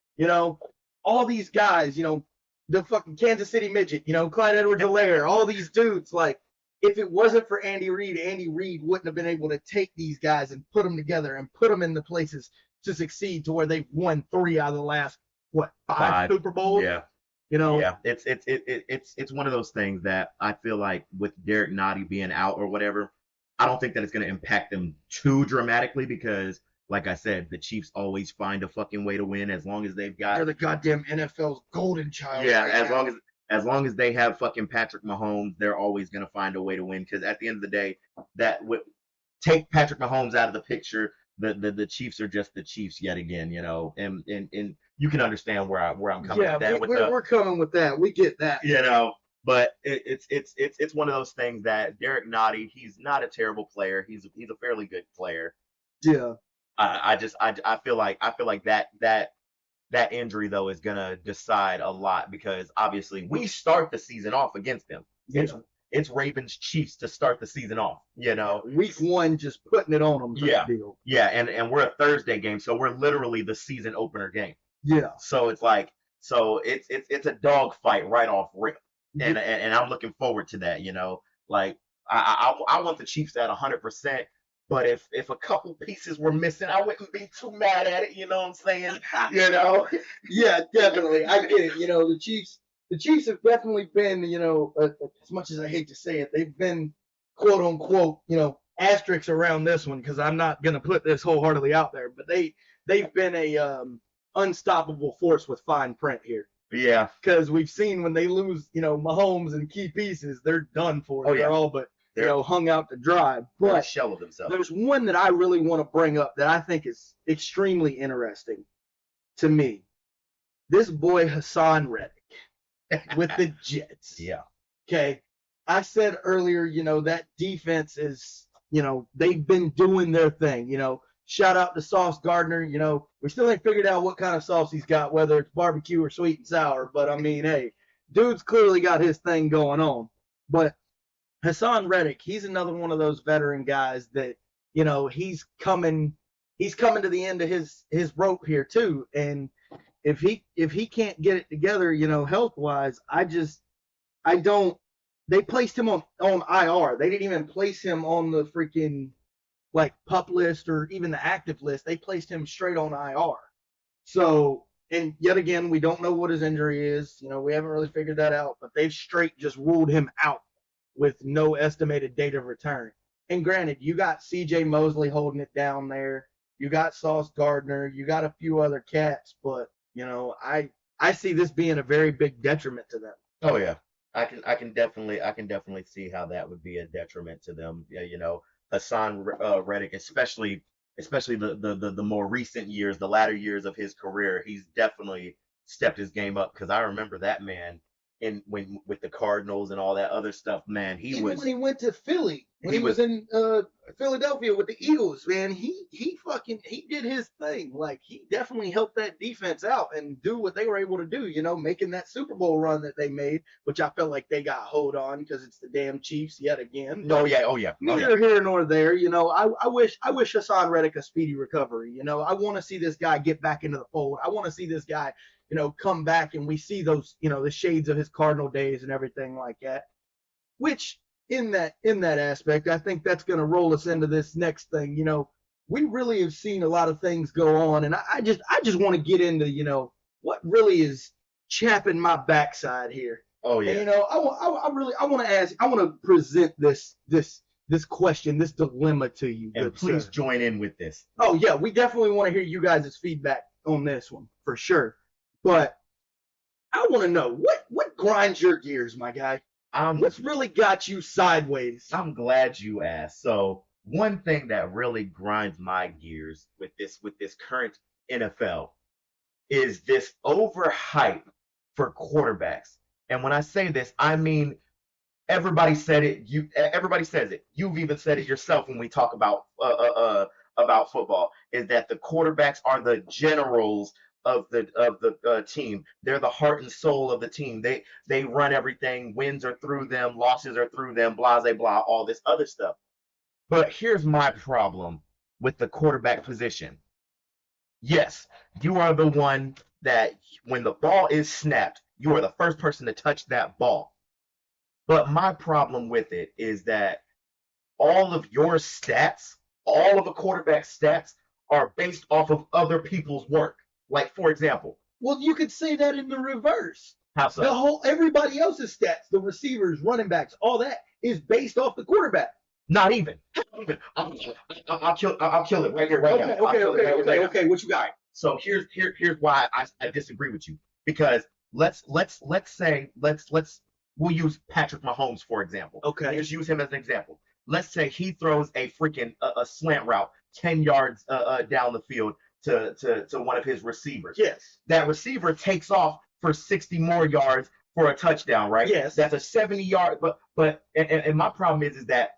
All these guys, the fucking Kansas City midget, Clyde Edwards-Helaire, all these dudes, like, if it wasn't for Andy Reid wouldn't have been able to take these guys and put them together and put them in the places to succeed to where they've won 3 out of the last, what, 5 5. Super Bowls? Yeah. You know? Yeah, it's one of those things that I feel like with Derek Nottie being out or whatever, I don't think that it's going to impact them too dramatically because, like I said, the Chiefs always find a fucking way to win as long as they've got. They're the goddamn NFL's golden child. Yeah, right as now. long as they have fucking Patrick Mahomes, they're always going to find a way to win because at the end of the day, take Patrick Mahomes out of the picture, the Chiefs are just the Chiefs yet again, and you can understand where I'm coming with that. We're coming with that. We get that. But it's one of those things that Derek Nottie, he's not a terrible player. He's a fairly good player. Yeah. I feel like that injury though is gonna decide a lot because obviously we start the season off against them. Yeah. It's Ravens Chiefs to start the season off. Week 1, just putting it on them. Yeah. Deal. Yeah, and we're a Thursday game, so we're literally the season opener game. Yeah. So it's like it's a dog fight right off rip, and I'm looking forward to that. Like I want the Chiefs at 100%. But if a couple pieces were missing, I wouldn't be too mad at it. You know what I'm saying? Yeah, definitely. I get it. The Chiefs have definitely been, as much as I hate to say it, they've been quote unquote, asterisks around this one because I'm not gonna put this wholeheartedly out there, but they've been a unstoppable force with fine print here. Yeah. Because we've seen when they lose, Mahomes and key pieces, they're done for. Oh, yeah. They're all but hung out to dry. But shell of themselves. There's one that I really want to bring up that I think is extremely interesting to me. This boy Hassan Reddick with the Jets. Yeah. Okay. I said earlier, that defense is, they've been doing their thing. Shout out to Sauce Gardner. We still ain't figured out what kind of sauce he's got, whether it's barbecue or sweet and sour. But I mean, hey, dude's clearly got his thing going on. But Hassan Reddick, he's another one of those veteran guys that, he's coming to the end of his rope here too. And if he can't get it together, health wise, they placed him on IR. They didn't even place him on the freaking like pup list or even the active list. They placed him straight on IR. So, and yet again, we don't know what his injury is. We haven't really figured that out, but they've straight just ruled him out with no estimated date of return. And granted, you got C.J. Mosley holding it down there. You got Sauce Gardner. You got a few other cats, but I see this being a very big detriment to them. Oh yeah, I can definitely see how that would be a detriment to them. Yeah, Hassan Reddick, especially the more recent years, the latter years of his career, he's definitely stepped his game up because I remember that man with the Cardinals and all that other stuff, man. When he went to Philly, when he was in Philadelphia with the Eagles, man, he did his thing. Like he definitely helped that defense out and do what they were able to do, making that Super Bowl run that they made, which I felt like they got hold on because it's the damn Chiefs yet again. Oh yeah. Neither here nor there. I wish Hassan Reddick a speedy recovery. I want to see this guy get back into the fold. I want to see this guy come back and we see those, the shades of his Cardinal days and everything like that. Which in that aspect, I think that's going to roll us into this next thing. We really have seen a lot of things go on, and I just want to get into, what really is chapping my backside here. Oh yeah. And, I want to present this question, this dilemma to you. And please join in with this. Oh yeah, we definitely want to hear you guys' feedback on this one for sure. But I want to know what grinds your gears, my guy. What's really got you sideways? I'm glad you asked. So one thing that really grinds my gears with this current NFL is this overhype for quarterbacks. And when I say this, I mean everybody said it. Everybody says it. You've even said it yourself when we talk about football. Is that the quarterbacks are the generals of the team. They're the heart and soul of the team. They run everything. Wins are through them. Losses are through them. Blah, blah, blah. All this other stuff. But here's my problem with the quarterback position. Yes, you are the one that when the ball is snapped, you are the first person to touch that ball. But my problem with it is that all of your stats, all of the quarterback stats are based off of other people's work. Like, for example, Well, you could say that in the reverse. how The so? whole everybody else's stats, the receivers, running backs, all that is based off the quarterback. Not even. Not even. I'll kill it right here, right now. I'll kill it right now. Okay. What you got? So here's why I disagree with you, because let's say we'll use Patrick Mahomes for example. Okay. Just use him as an example. Let's say he throws a freaking a slant route 10 yards down the field to one of his receivers. Yes. That receiver takes off for 60 more yards for a touchdown, right? Yes. That's a 70-yard. And my problem is that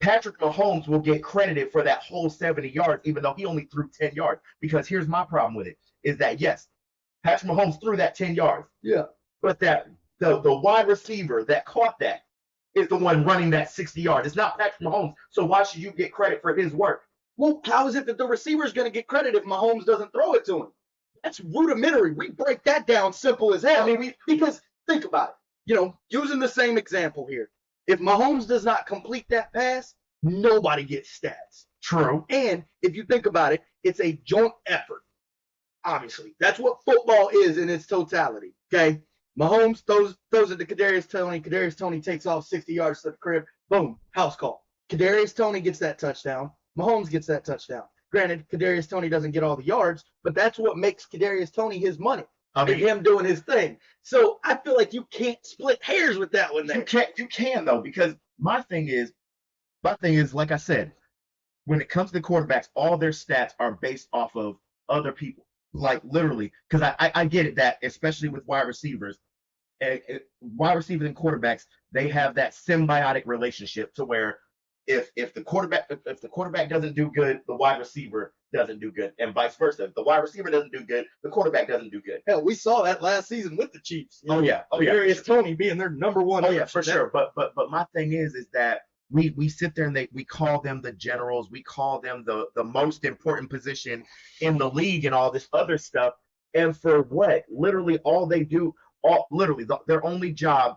Patrick Mahomes will get credited for that whole 70 yards, even though he only threw 10 yards. Because here's my problem with it: is that yes, Patrick Mahomes threw that 10 yards, Yeah. but that the wide receiver that caught that is the one running that 60 yards. It's not Patrick Mahomes. So why should you get credit for his work? Well, how is it that the receiver's going to get credit if Mahomes doesn't throw it to him? That's rudimentary. We break that down simple as hell. I mean, because think about it. You know, using the same example here. If Mahomes does not complete that pass, nobody gets stats. True. And if you think about it, it's a joint effort. Obviously, that's what football is in its totality. Okay, Mahomes throws it to Kadarius Tony. Kadarius Tony takes off 60 yards to the crib. Boom, house call. Kadarius Tony gets that touchdown. Mahomes gets that touchdown. Granted, Kadarius Tony doesn't get all the yards, but that's what makes Kadarius Tony his money. I mean, him doing his thing. So I feel like you can't split hairs with that one. There. You can though, because my thing is, like I said, when it comes to quarterbacks, all their stats are based off of other people. Like literally, because I get it that especially with wide receivers and quarterbacks, they have that symbiotic relationship to where if the quarterback doesn't do good, the wide receiver doesn't do good, and vice versa. If the wide receiver doesn't do good, the quarterback doesn't do good. Hell, we saw that last season with the Chiefs. Oh yeah, Kadarius Tony being their number one. Oh yeah, for sure. But my thing is that we sit there and we call them the generals, we call them the most important position in the league and all this other stuff. And for what? Literally all they do, their only job,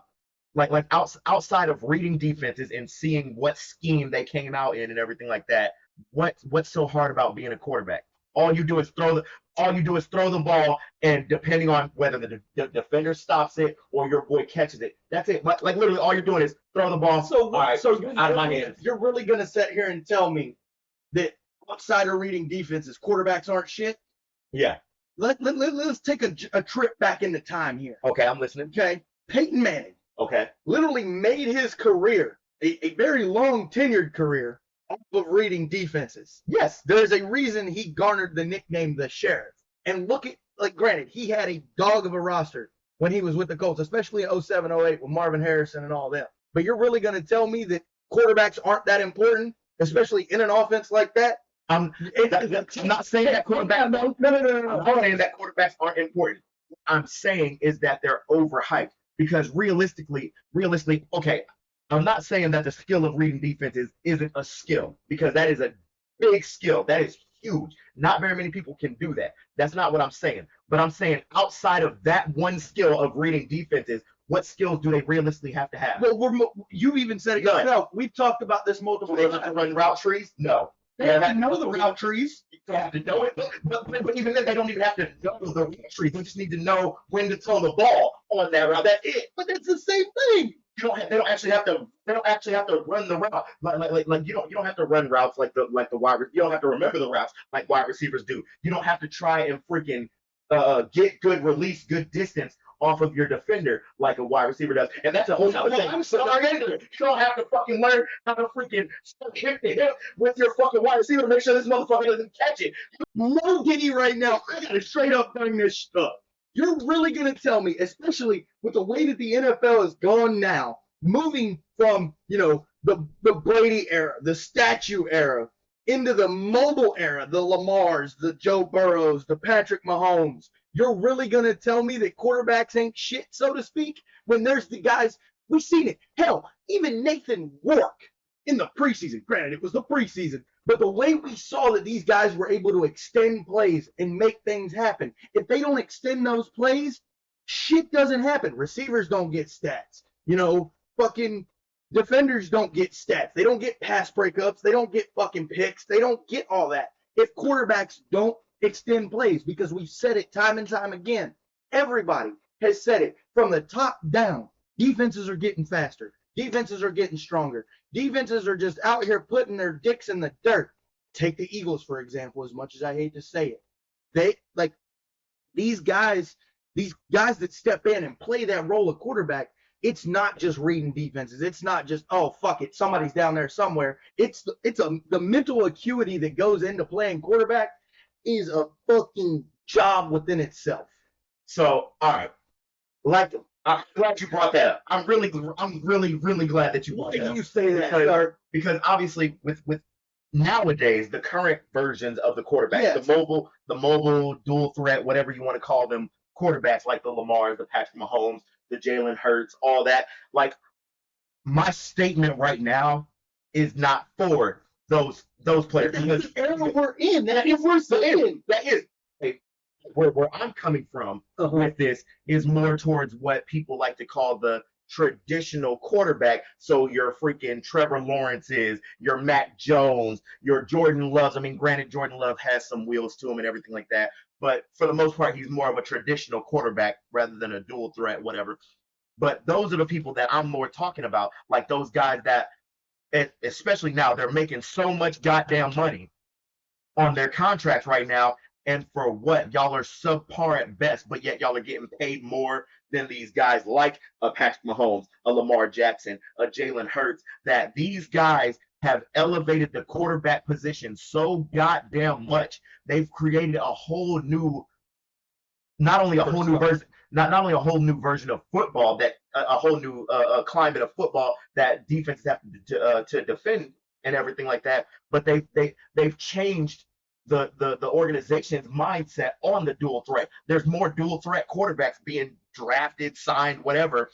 outside of reading defenses and seeing what scheme they came out in and everything like that, what's so hard about being a quarterback? All you do is throw the ball, and depending on whether the defender stops it or your boy catches it, that's it. Like literally, all you're doing is throw the ball. So, right, so out of my hands. You're really gonna sit here and tell me that outside of reading defenses, quarterbacks aren't shit? Yeah. Let's take a trip back into time here. Okay, I'm listening. Okay, Peyton Manning. Okay. Literally made his career a very long tenured career off of reading defenses. Yes. There's a reason he garnered the nickname the Sheriff. And look at, granted, he had a dog of a roster when he was with the Colts, especially in 07, 08 with Marvin Harrison and all them. But you're really going to tell me that quarterbacks aren't that important, especially in an offense like that? I'm not saying that quarterbacks. No. I'm not saying that quarterbacks aren't important. What I'm saying is that they're overhyped because realistically, okay, I'm not saying that the skill of reading defenses isn't a skill, because that is a big skill. That is huge. Not very many people can do that. That's not what I'm saying. But I'm saying outside of that one skill of reading defenses, what skills do they realistically have to have? Well, you even said it yourself. We've talked about this multiple times. Do they have to run route trees? No. They have to know the route trees. They have to know it. But even then, they don't even have to know the route trees. They just need to know when to throw the ball on that route. That's it. But that's the same thing. They don't actually have to run the route. Like you don't have to run routes like the wide. You don't have to remember the routes like wide receivers do. You don't have to try and freaking get good release, good distance off of your defender like a wide receiver does. And that's a whole other thing. I'm sorry. You don't have to fucking learn how to freaking hit the hip with your fucking wide receiver to make sure this motherfucker doesn't catch it. No Diddy right now. I gotta straight up bring this stuff. You're really gonna tell me, especially with the way that the NFL has gone now, moving from the Brady era, the statue era, into the mobile era, the Lamars, the Joe Burrows, the Patrick Mahomes. You're really going to tell me that quarterbacks ain't shit, so to speak, when there's the guys, we've seen it. Hell, even Nathan Rourke in the preseason, granted, it was the preseason, but the way we saw that these guys were able to extend plays and make things happen, if they don't extend those plays, shit doesn't happen. Receivers don't get stats. fucking defenders don't get stats. They don't get pass breakups. They don't get fucking picks. They don't get all that. If quarterbacks don't extend plays, because we've said it time and time again, everybody has said it from the top down. Defenses are getting faster. Defenses are getting stronger. Defenses are just out here putting their dicks in the dirt. Take the Eagles, for example, as much as I hate to say it. They like these guys that step in and play that role of quarterback. It's not just reading defenses. It's not just, oh, fuck it, somebody's down there somewhere. The mental acuity that goes into playing quarterback is a fucking job within itself. So, all right. Like, I'm glad you brought that up. I'm really glad that you brought that up. Why do you say that? Because obviously with nowadays, the current versions of the quarterback, yes. the mobile dual threat, whatever you want to call them, quarterbacks like the Lamars, the Patrick Mahomes, the Jalen Hurts, all that. Like, my statement right now is not for those players. That's the era we're in. That is we're saying. That is where I'm coming from with this is more towards what people like to call the traditional quarterback. So your freaking Trevor Lawrence's, your Mac Jones, your Jordan Loves. I mean, granted, Jordan Love has some wheels to him and everything like that, but for the most part, he's more of a traditional quarterback rather than a dual threat, whatever. But those are the people that I'm more talking about, like those guys that, especially now, they're making so much goddamn money on their contracts right now. And for what? Y'all are subpar at best, but yet y'all are getting paid more than these guys like a Patrick Mahomes, a Lamar Jackson, a Jalen Hurts, that these guys have elevated the quarterback position so goddamn much. They've created a whole new, not only a whole new version of football, that a whole new climate of football that defenses have to defend and everything like that, but they've changed the organization's mindset on the dual threat. There's more dual threat quarterbacks being drafted, signed, whatever,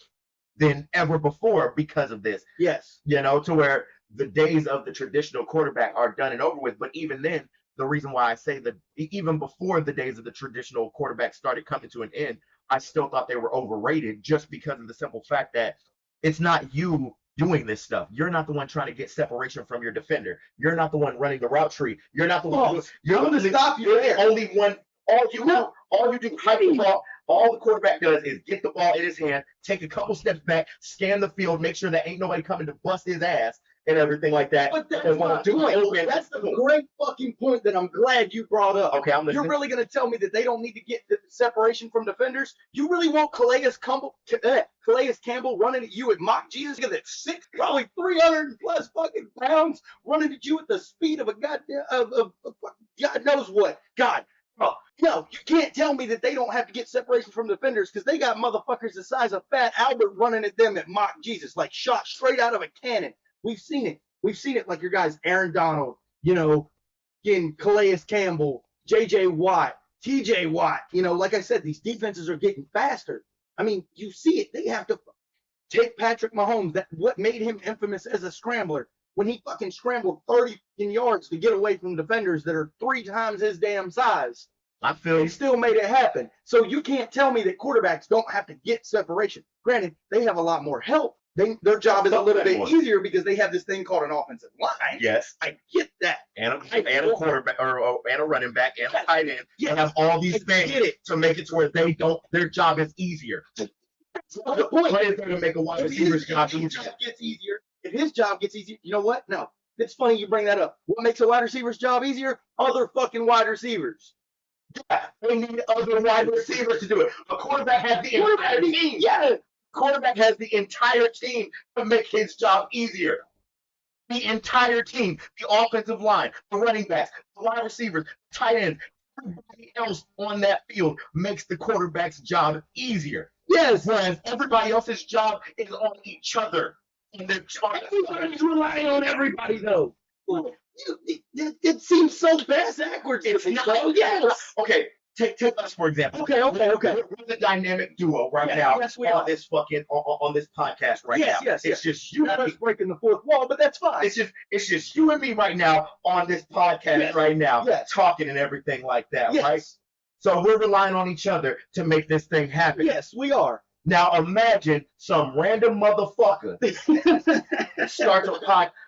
than ever before because of this. Yes. To where the days of the traditional quarterback are done and over with. But even then, the reason why I say that even before the days of the traditional quarterback started coming to an end, I still thought they were overrated just because of the simple fact that it's not you doing this stuff. You're not the one trying to get separation from your defender. You're not the one running the route tree. You're not the one. You're going to stop you there. Only one. All you do, hype the ball. All the quarterback does is get the ball in his hand, take a couple steps back, scan the field, make sure that ain't nobody coming to bust his ass and everything like that. But that's the great fucking point that I'm glad you brought up. Okay, I'm listening. You're really going to tell me that they don't need to get the separation from defenders? You really want Calais Campbell running at you at mock Jesus, that's probably 300 plus fucking pounds, running at you at the speed of a goddamn of God knows what. God. Oh, no, you can't tell me that they don't have to get separation from defenders because they got motherfuckers the size of Fat Albert running at them at mock Jesus, like shot straight out of a cannon. We've seen it. We've seen it like your guys, Aaron Donald, Calais Campbell, J.J. Watt, T.J. Watt. Like I said, these defenses are getting faster. I mean, you see it. They have to take Patrick Mahomes. What made him infamous as a scrambler when he fucking scrambled 30 yards to get away from defenders that are 3 times his damn size. He still made it happen. So you can't tell me that quarterbacks don't have to get separation. Granted, they have a lot more help. Their job is a little bit easier because they have this thing called an offensive line. Yes, I get that. And a quarterback and a running back and a tight end. Yes. They have all these things to make it to where their job is easier. The point is going to make a wide receiver's job easier. If his job gets easier, you know what? No, it's funny you bring that up. What makes a wide receiver's job easier? Other fucking wide receivers. Yeah, they need other wide receivers to do it. A quarterback has the entire team. Yeah. Quarterback has the entire team to make his job easier. The entire team, the offensive line, the running backs, the wide receivers, tight ends, everybody else on that field makes the quarterback's job easier. Yes. Whereas everybody else's job is on each other. And everybody's relying on everybody, though. Well, it seems so backwards. It's not. Yes. Okay. Take us for example. Okay. We're the dynamic duo right now on this podcast right now. Yes. It's just you and me breaking the fourth wall, but that's fine. It's just you and me right now on this podcast right now, talking and everything like that, right? So we're relying on each other to make this thing happen. Yes, we are. Now imagine some random motherfucker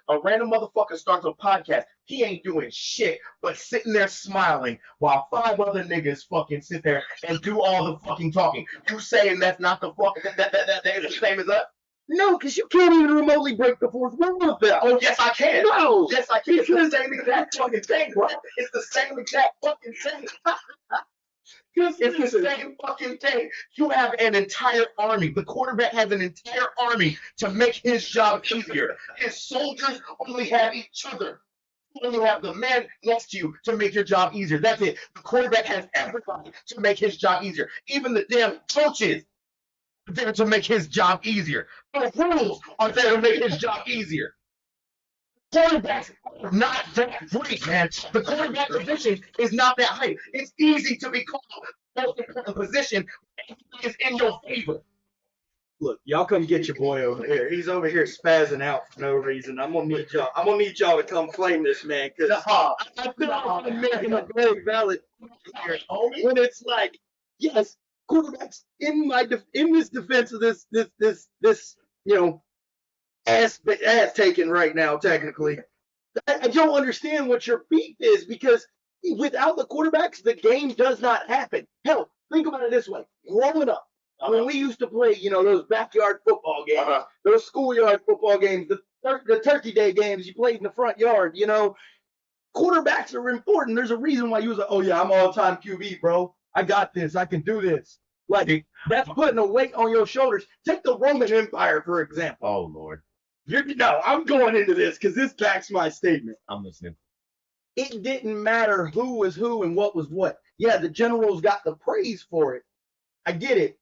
a random motherfucker starts a podcast. He ain't doing shit but sitting there smiling while 5 other niggas fucking sit there and do all the fucking talking. You saying that's not the fucking that is the same as us? No, because you can't even remotely break the fourth wall with that. Oh yes, I can. No, yes, I can. It's the same exact fucking thing, bro. It's the same exact fucking thing. It's the same fucking thing. You have an entire army. The quarterback has an entire army to make his job easier. His soldiers only have each other. You only have the man next to you to make your job easier. That's it. The quarterback has everybody to make his job easier. Even the damn coaches are there to make his job easier. The rules are there to make his job easier. Quarterbacks are not that great, man. The quarterback position is not that high. It's easy to be called the most important position is in your favor. Look, y'all come get your boy over here. He's over here spazzing out for no reason. I'm gonna need y'all to come claim this man because I feel like I'm making a very valid point here. When it's like, yes, quarterbacks in this defense of this ass taken right now, technically. I don't understand what your beef is because without the quarterbacks, the game does not happen. Hell, think about it this way. Growing up, when we used to play, those backyard football games, those schoolyard football games, the turkey day games you played in the front yard, quarterbacks are important. There's a reason why you was like, oh yeah, I'm all-time QB, bro. I got this. I can do this. Like, that's putting a weight on your shoulders. Take the Roman Empire, for example. Oh, Lord. I'm going into this because this backs my statement. I'm listening. It didn't matter who was who and what was what. Yeah, the generals got the praise for it. I get it.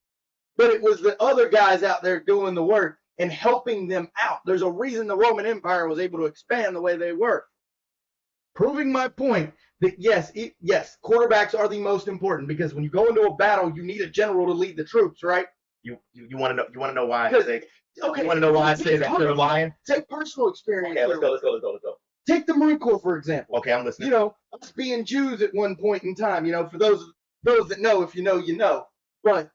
But it was the other guys out there doing the work and helping them out. There's a reason the Roman Empire was able to expand the way they were. Proving my point that yes, quarterbacks are the most important because when you go into a battle, you need a general to lead the troops, right? You want to know why I say okay, you want to know why I say that they're lying? Take personal experience. Okay, let's go. Take the Marine Corps, for example. Okay, I'm listening. Us being Jews at one point in time, for those that know, if you know, you know. But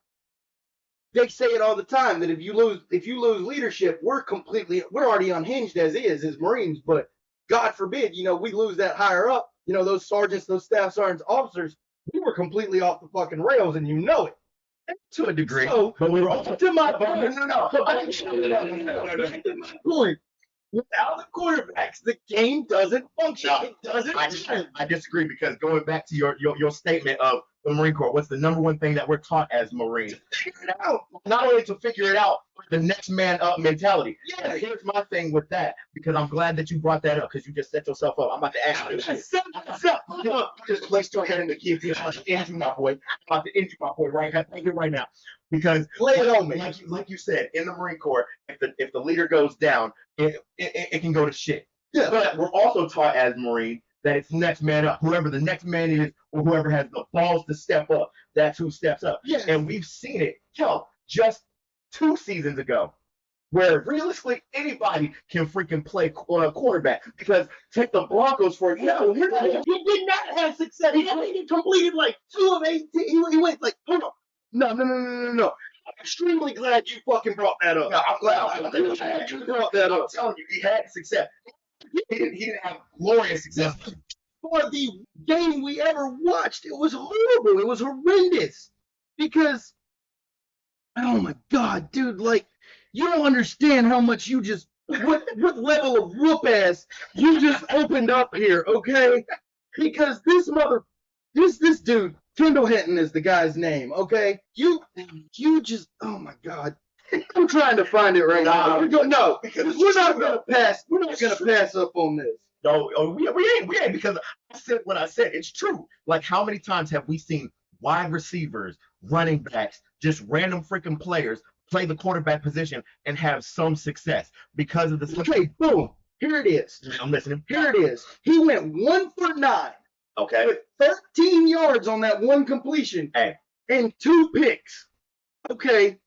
they say it all the time that if you lose leadership, we're already unhinged as Marines, but God forbid, we lose that higher up, those sergeants, those staff sergeants, officers, we were completely off the fucking rails and you know it. To a degree. So, but we were all to my point. No. Point. Without the quarterbacks, the game doesn't function. No, it doesn't. I disagree because going back to your statement of the Marine Corps, what's the number one thing that we're taught as Marines? Figure it out. Not only to figure it out, but the next man up mentality. Yeah, here's my thing with that because I'm glad that you brought that up because you just set yourself up. I'm about to ask you. Just placed your head in the key. I'm about to end you, my boy. I'm about to end you, my boy, right now. Because lay it on me. Like you said, in the Marine Corps, if the leader goes down, it can go to shit. Yeah. But we're also taught as Marines that it's next man up. Whoever the next man is, or whoever has the balls to step up, that's who steps up. Yeah. And we've seen it, just 2 seasons ago, where realistically anybody can freaking play quarterback. Because take the Broncos for example. He did not have success. He completed like 2 of 18. He went like, hold on. No. I'm extremely glad you fucking brought that up. No, I'm glad you brought that up. I'm telling you, he had success. He didn't have glorious success. For the game we ever watched, it was horrible. It was horrendous. Because, oh my God, dude, like, you don't understand how much you just, what level of whoop ass you just opened up here, okay? Because this dude, Kendall Hinton is the guy's name, okay? You just, oh my God. I'm trying to find it right now. No, because we're not gonna pass up on this. No, we ain't because I said what I said. It's true. Like how many times have we seen wide receivers, running backs, just random freaking players play the quarterback position and have some success because of the. Okay, boom. Here it is. I'm listening. Here it is. He went 1 for 9. Okay. With 13 yards on that one completion. Hey. And 2 picks. Okay.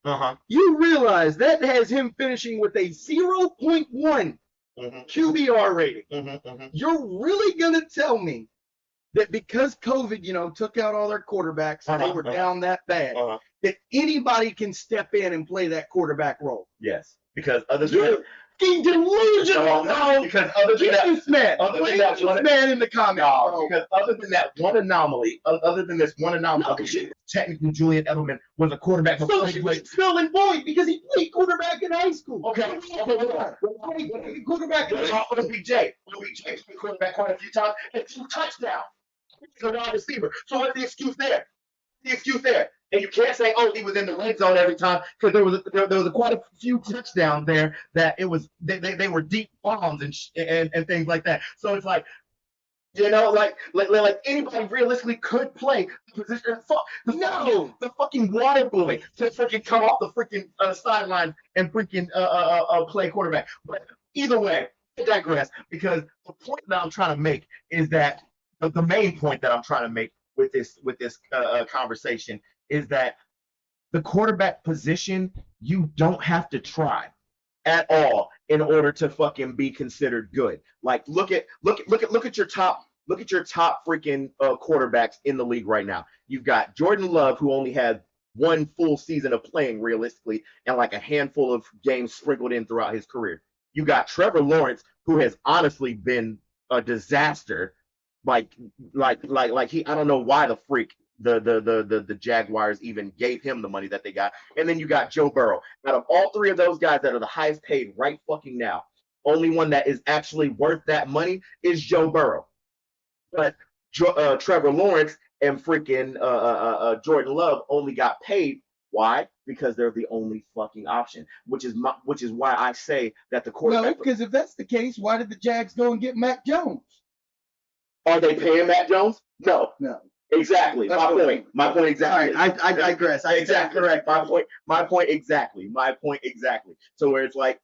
You realize that has him finishing with a 0.1 QBR rating. You're really gonna tell me that because COVID, took out all their quarterbacks, they were down that bad. that anybody can step in and play that quarterback role. Yes, because other than You're fucking delusional. no, because other than Get this man. other than Get this man in the comments, no, bro. because other than that one anomaly, other than this one anomaly, technically Julian Edelman was a quarterback. So it's null and void because he played quarterback in high school. Okay, Quarterback in high school. OBJ played quarterback quite a few times and 2 touchdowns. He's a wide receiver. So what's the excuse there? And you can't say, oh, he was in the red zone every time, because there was quite a few touchdowns there that it was they were deep bombs and things like that. So it's like, like anybody realistically could play the position. The fucking water boy to freaking come off the freaking sideline and freaking play quarterback. But either way, I digress, because the point that I'm trying to make is that the main point that I'm trying to make with this conversation is that the quarterback position, you don't have to try at all in order to fucking be considered good. Like look at your top freaking quarterbacks in the league right now. You've got Jordan Love, who only had one full season of playing realistically, and like a handful of games sprinkled in throughout his career. You got Trevor Lawrence, who has honestly been a disaster. Like he, I don't know why the freak the Jaguars even gave him the money that they got. And then you got Joe Burrow. Out of all three of those guys that are the highest paid right fucking now, only one that is actually worth that money is Joe Burrow. But Trevor Lawrence and freaking Jordan Love only got paid. Why? Because they're the only fucking option. Which is why I say that the quarterback. No, because if that's the case, why did the Jags go and get Mac Jones? Are they paying Mac Jones? No. Exactly. My point exactly. Right, I digress. Exactly correct. My point exactly. So where it's like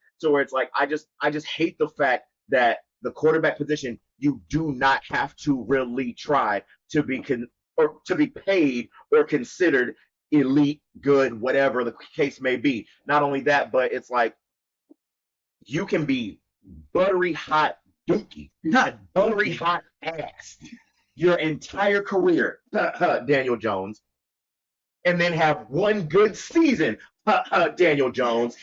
I just hate the fact that the quarterback position, you do not have to really try to be paid or considered elite, good, whatever the case may be. Not only that, but it's like you can be buttery hot dookie, not buttery hot ass your entire career, Daniel Jones, and then have one good season, Daniel Jones,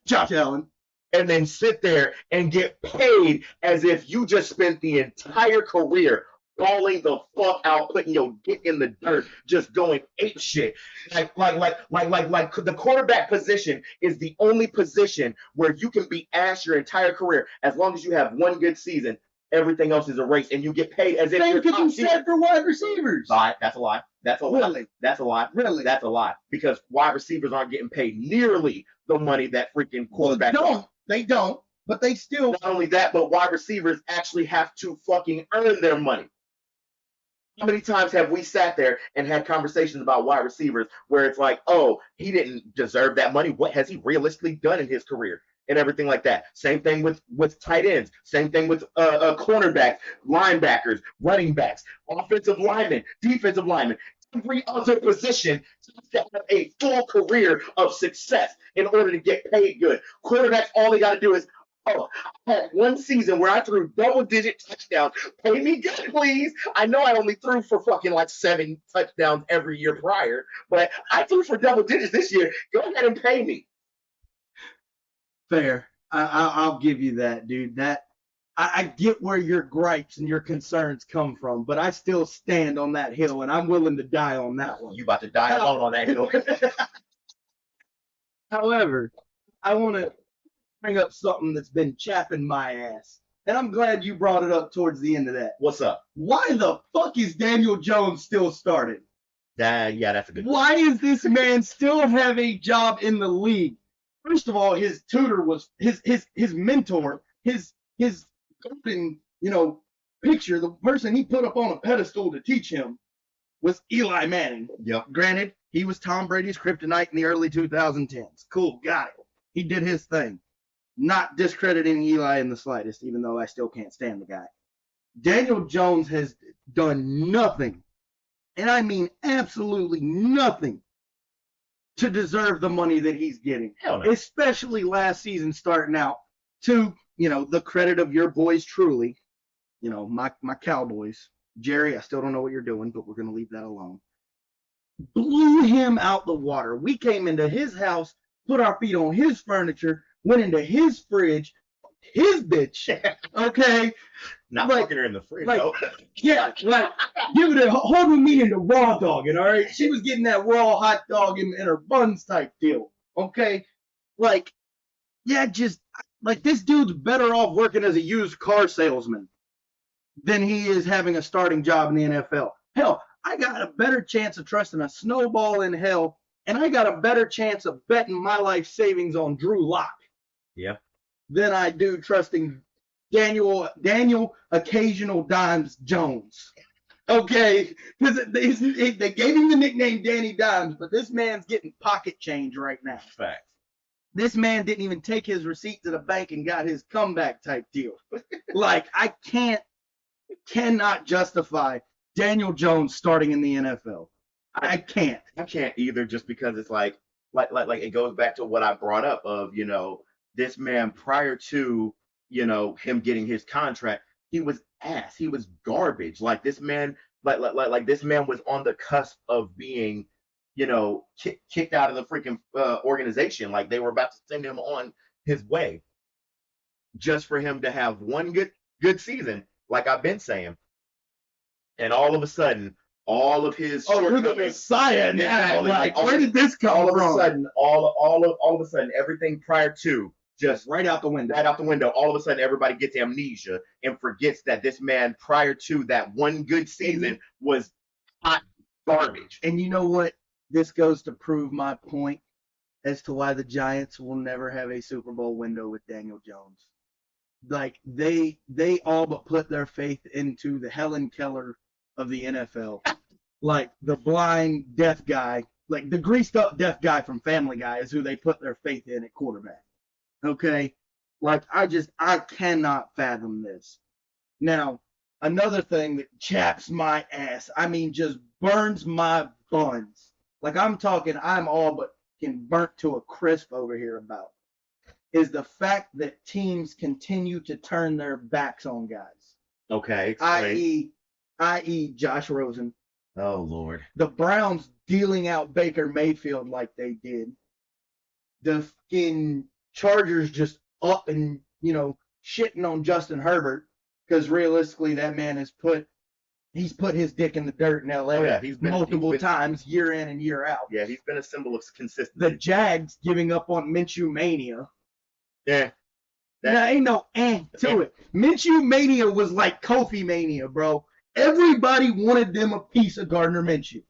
Josh Allen, and then sit there and get paid as if you just spent the entire career balling the fuck out, putting your dick in the dirt, just going ape shit. Like the quarterback position is the only position where you can be ass your entire career as long as you have one good season. Everything else is a race, and you get paid as if you're top tier. Same said for wide receivers. That's a lie. That's a lie. That's a lie. Really? That's a lie. Because wide receivers aren't getting paid nearly the money that freaking quarterbacks are. They don't. But they still. Not only that, but wide receivers actually have to fucking earn their money. How many times have we sat there and had conversations about wide receivers where it's like, oh, he didn't deserve that money. What has he realistically done in his career? And everything like that. Same thing with tight ends. Same thing with cornerbacks, linebackers, running backs, offensive linemen, defensive linemen. Every other position has to have a full career of success in order to get paid good. Quarterbacks, all they got to do is, oh, I had one season where I threw double-digit touchdowns. Pay me good, please. I know I only threw for fucking like 7 touchdowns every year prior, but I threw for double digits this year. Go ahead and pay me. Fair. I'll give you that, dude. I get where your gripes and your concerns come from, but I still stand on that hill, and I'm willing to die on that one. You about to die alone on that hill. However, I want to bring up something that's been chapping my ass, and I'm glad you brought it up towards the end of that. What's up? Why the fuck is Daniel Jones still starting? Yeah, that's a good Why is this man still have a job in the league? First of all, his tutor was his mentor, his golden, picture, the person he put up on a pedestal to teach him was Eli Manning. Yep. Granted, he was Tom Brady's kryptonite in the early 2010s. Cool, got it. He did his thing. Not discrediting Eli in the slightest, even though I still can't stand the guy. Daniel Jones has done nothing, and I mean absolutely nothing, to deserve the money that he's getting. Hell no. Especially last season starting out. To, the credit of your boys truly, my Cowboys. Jerry, I still don't know what you're doing, but we're going to leave that alone. blew him out the water. We came into his house, put our feet on his furniture, went into his fridge, his bitch. Okay, Not like, fucking her in the fridge, like, though. yeah, like giving it, holding me into raw dogging. All right, she was getting that raw hot dog in her buns type deal. Okay, like, yeah, just like this dude's better off working as a used car salesman than he is having a starting job in the NFL. Hell, I got a better chance of trusting a snowball in hell, and I got a better chance of betting my life savings on Drew Lock Yeah. than I do trusting Daniel Occasional Dimes Jones. Okay, because they gave him the nickname Danny Dimes, but this man's getting pocket change right now. Facts. This man didn't even take his receipt to the bank and got his comeback type deal. Like, I cannot justify Daniel Jones starting in the NFL. I can't. I can't either, just because it's like it goes back to what I brought up of, this man prior to, him getting his contract, he was ass. He was garbage. Like this man, like this man was on the cusp of being, kicked out of the freaking organization. Like they were about to send him on his way, just for him to have one good season, like I've been saying. And all of a sudden, all of his you're the Messiah now. Like, where did this come all from? Of a sudden, all of a sudden, everything prior to just right out the window. Right out the window. All of a sudden, everybody gets amnesia and forgets that this man, prior to that one good season, was hot garbage. And you know what? This goes to prove my point as to why the Giants will never have a Super Bowl window with Daniel Jones. Like they all but put their faith into the Helen Keller of the NFL. Like the blind deaf guy, like the greased up deaf guy from Family Guy is who they put their faith in at quarterback. Okay? Like I cannot fathom this. Now, another thing that chaps my ass, I mean just burns my buns. Like I'm talking, I'm all but burnt to a crisp over here about, is the fact that teams continue to turn their backs on guys. Okay, explain. I.e. Josh Rosen. Oh, Lord. The Browns dealing out Baker Mayfield like they did. The fucking Chargers just up and, shitting on Justin Herbert, because realistically that man he's put his dick in the dirt in LA multiple times, year in and year out. Yeah, he's been a symbol of consistency. The Jags giving up on Minshew Mania. Yeah. There ain't no to it. Minshew Mania was like Kofi Mania, bro. Everybody wanted them a piece of Gardner Minshew.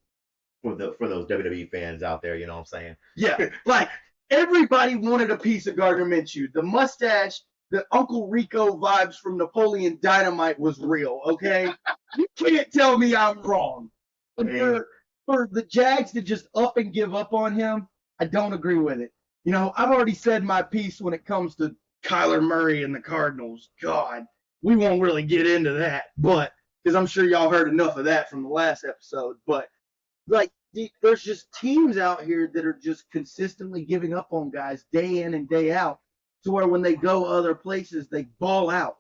For those WWE fans out there, you know what I'm saying? Yeah, like everybody wanted a piece of Gardner Minshew. The mustache, the Uncle Rico vibes from Napoleon Dynamite was real, okay? You can't tell me I'm wrong. But for the Jags to just up and give up on him, I don't agree with it. I've already said my piece when it comes to Kyler Murray and the Cardinals. God, we won't really get into that, but because I'm sure y'all heard enough of that from the last episode. But like, there's just teams out here that are just consistently giving up on guys day in and day out, to where when they go other places, they ball out.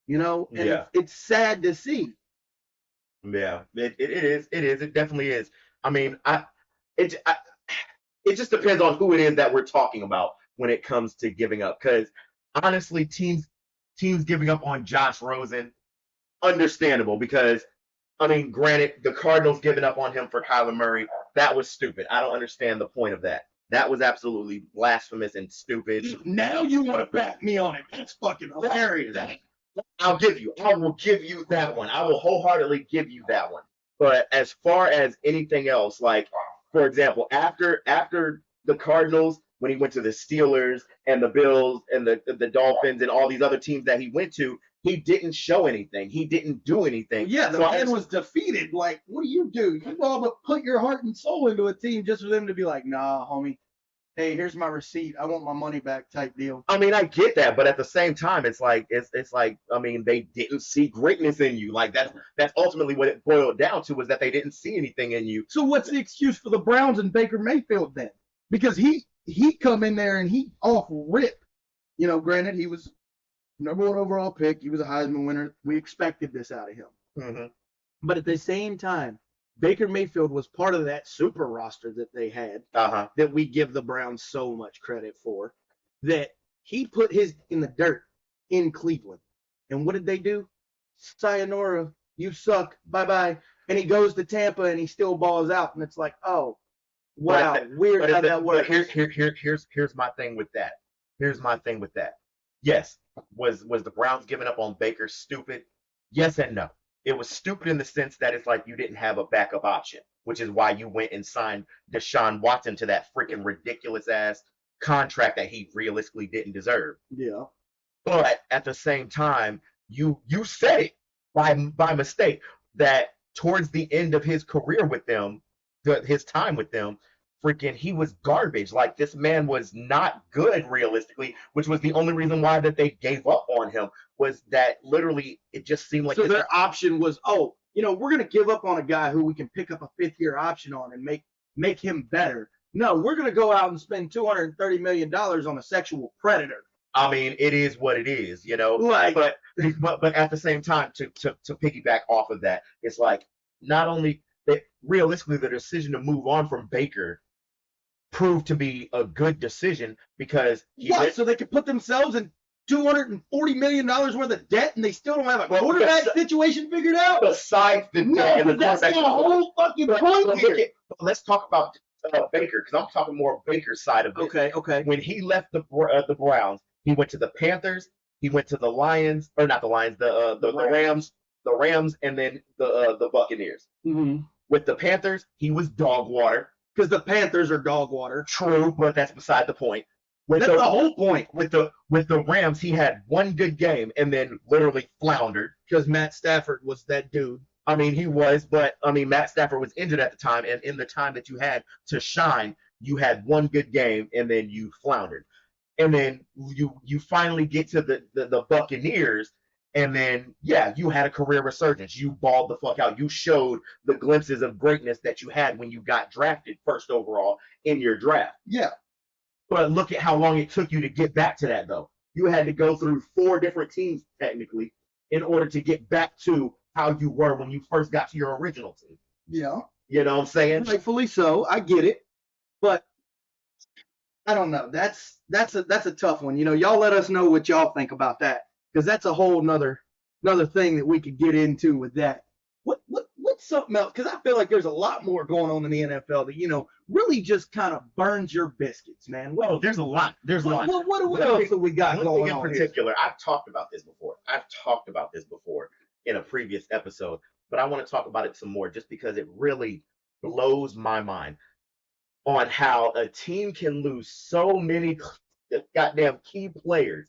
And it's sad to see. Yeah, it is. It definitely is. I mean, it just depends on who it is that we're talking about when it comes to giving up. Because honestly, teams giving up on Josh Rosen, understandable. Because I mean, granted, the Cardinals giving up on him for Kyler Murray, that was stupid. I don't understand the point of that. That was absolutely blasphemous and stupid. Now you want to back me on it? That's fucking hilarious. I will give you that one. I will wholeheartedly give you that one. But as far as anything else, like, for example, after the Cardinals, when he went to the Steelers and the Bills and the Dolphins and all these other teams that he went to, he didn't show anything. He didn't do anything. Yeah, the man was defeated. Like, what do? You all but put your heart and soul into a team just for them to be like, nah, homie. Hey, here's my receipt. I want my money back type deal. I mean, I get that, but at the same time, it's like I mean, they didn't see greatness in you. Like that's ultimately what it boiled down to, was that they didn't see anything in you. So what's the excuse for the Browns and Baker Mayfield then? Because he come in there and he off rip. Granted, he was number 1 overall pick. He was a Heisman winner. We expected this out of him. Mm-hmm. But at the same time, Baker Mayfield was part of that super roster that they had Uh-huh. that we give the Browns so much credit for, that he put his in the dirt in Cleveland. And what did they do? Sayonara, you suck, bye-bye. And he goes to Tampa and he still balls out. And it's like, oh, wow, weird how that works. Here's my thing with that. Here's my thing with that. Yes, was the Browns giving up on Baker stupid? Yes and no. It was stupid in the sense that it's like you didn't have a backup option, which is why you went and signed Deshaun Watson to that freaking ridiculous ass contract that he realistically didn't deserve. Yeah. But at the same time, you said it by mistake that towards the end of his career with them, his time with them, freaking he was garbage. Like this man was not good realistically, which was the only reason why that they gave up on him was that literally it just seemed like so their option was, oh, we're gonna give up on a guy who we can pick up a 5th-year option on and make him better. No, we're gonna go out and spend $230 million on a sexual predator. I mean, it is what it is, Like, but at the same time, to piggyback off of that, it's like not only that realistically the decision to move on from Baker proved to be a good decision because so they could put themselves in $240 million worth of debt and they still don't have a quarterback situation figured out. Besides the debt and the that's the whole fucking point here. Let's talk about Baker because I'm talking more Baker's side of it. Okay. When he left the Browns, he went to the Panthers. He went to the Lions, or not the Lions, the Rams, and then the Buccaneers. Mm-hmm. With the Panthers, he was dog water. Because the Panthers are dog water. True, but that's beside the point. That's the whole point. With the Rams, he had one good game and then literally floundered. Because Matt Stafford was that dude. I mean, he was, but I mean, Matt Stafford was injured at the time, and in the time that you had to shine, you had one good game and then you floundered. And then you finally get to the Buccaneers, and then you had a career resurgence. You balled the fuck out. You showed the glimpses of greatness that you had when you got drafted first overall in your draft. Yeah. But look at how long it took you to get back to that, though. You had to go through 4 different teams technically in order to get back to how you were when you first got to your original team. Yeah. You know what I'm saying? Rightfully so. I get it, but I don't know. That's a tough one. Y'all let us know what y'all think about that, because that's a whole another thing that we could get into with that. What's something else? Because I feel like there's a lot more going on in the NFL that really just kind of burns your biscuits, man. Well, there's a lot. There's a lot. What else have we got going on in particular? I've talked about this before in a previous episode, but I want to talk about it some more just because it really blows my mind on how a team can lose so many goddamn key players.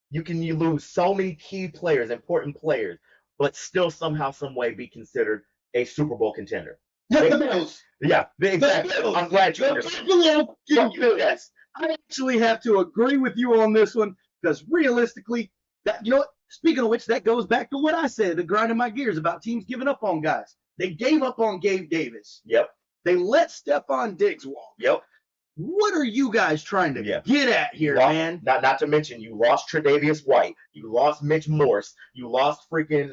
You lose so many key players, important players, but still somehow, some way be considered a Super Bowl contender. The Bills. Yeah, exactly. I'm glad you understand. Yes. I actually have to agree with you on this one because realistically, speaking of which, that goes back to what I said, the grinding my gears about teams giving up on guys. They gave up on Gabe Davis. Yep. They let Stephon Diggs walk. Yep. What are you guys trying to get at here, man? Not to mention you lost Tre'Davious White, you lost Mitch Morse, you lost freaking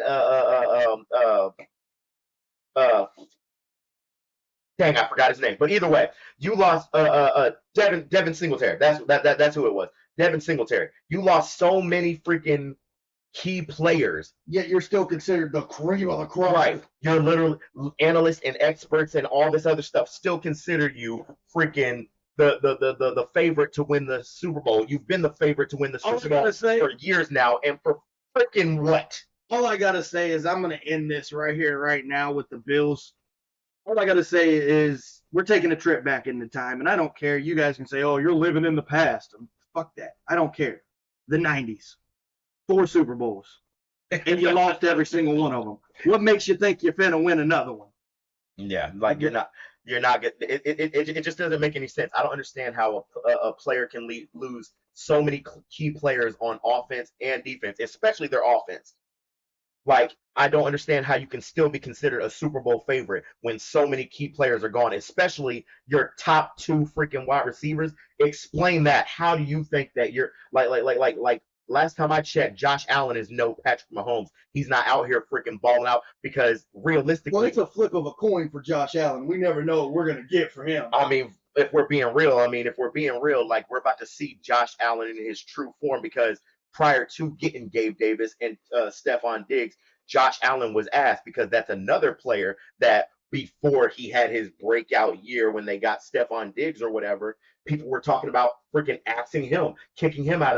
dang, I forgot his name. But either way, you lost Devin Singletary. That's who it was. Devin Singletary. You lost so many freaking key players. Yet you're still considered the cream of the crop. Right. You're literally analysts and experts and all this other stuff still consider you freaking the favorite to win the Super Bowl. You've been the favorite to win the Super Bowl for years now, and for freaking what? All I gotta say is I'm gonna end this right here, right now with the Bills. All I gotta say is we're taking a trip back into time, and I don't care. You guys can say, "Oh, you're living in the past." Fuck that. I don't care. The '90s, 4 Super Bowls, and you lost every single one of them. What makes you think you're finna win another one? Yeah, like you're not. It just doesn't make any sense. I don't understand how a player can lose so many key players on offense and defense, especially their offense. Like, I don't understand how you can still be considered a Super Bowl favorite when so many key players are gone, especially your top 2 freaking wide receivers. Explain that. How do you think that you're like last time I checked, Josh Allen is no Patrick Mahomes. He's not out here freaking balling out because realistically, well, it's a flip of a coin for Josh Allen. We never know what we're gonna get for him. I mean, if we're being real, like we're about to see Josh Allen in his true form because prior to getting Gabe Davis and Stephon Diggs, Josh Allen was asked because that's another player that before he had his breakout year when they got Stephon Diggs or whatever, people were talking about freaking axing him, kicking him out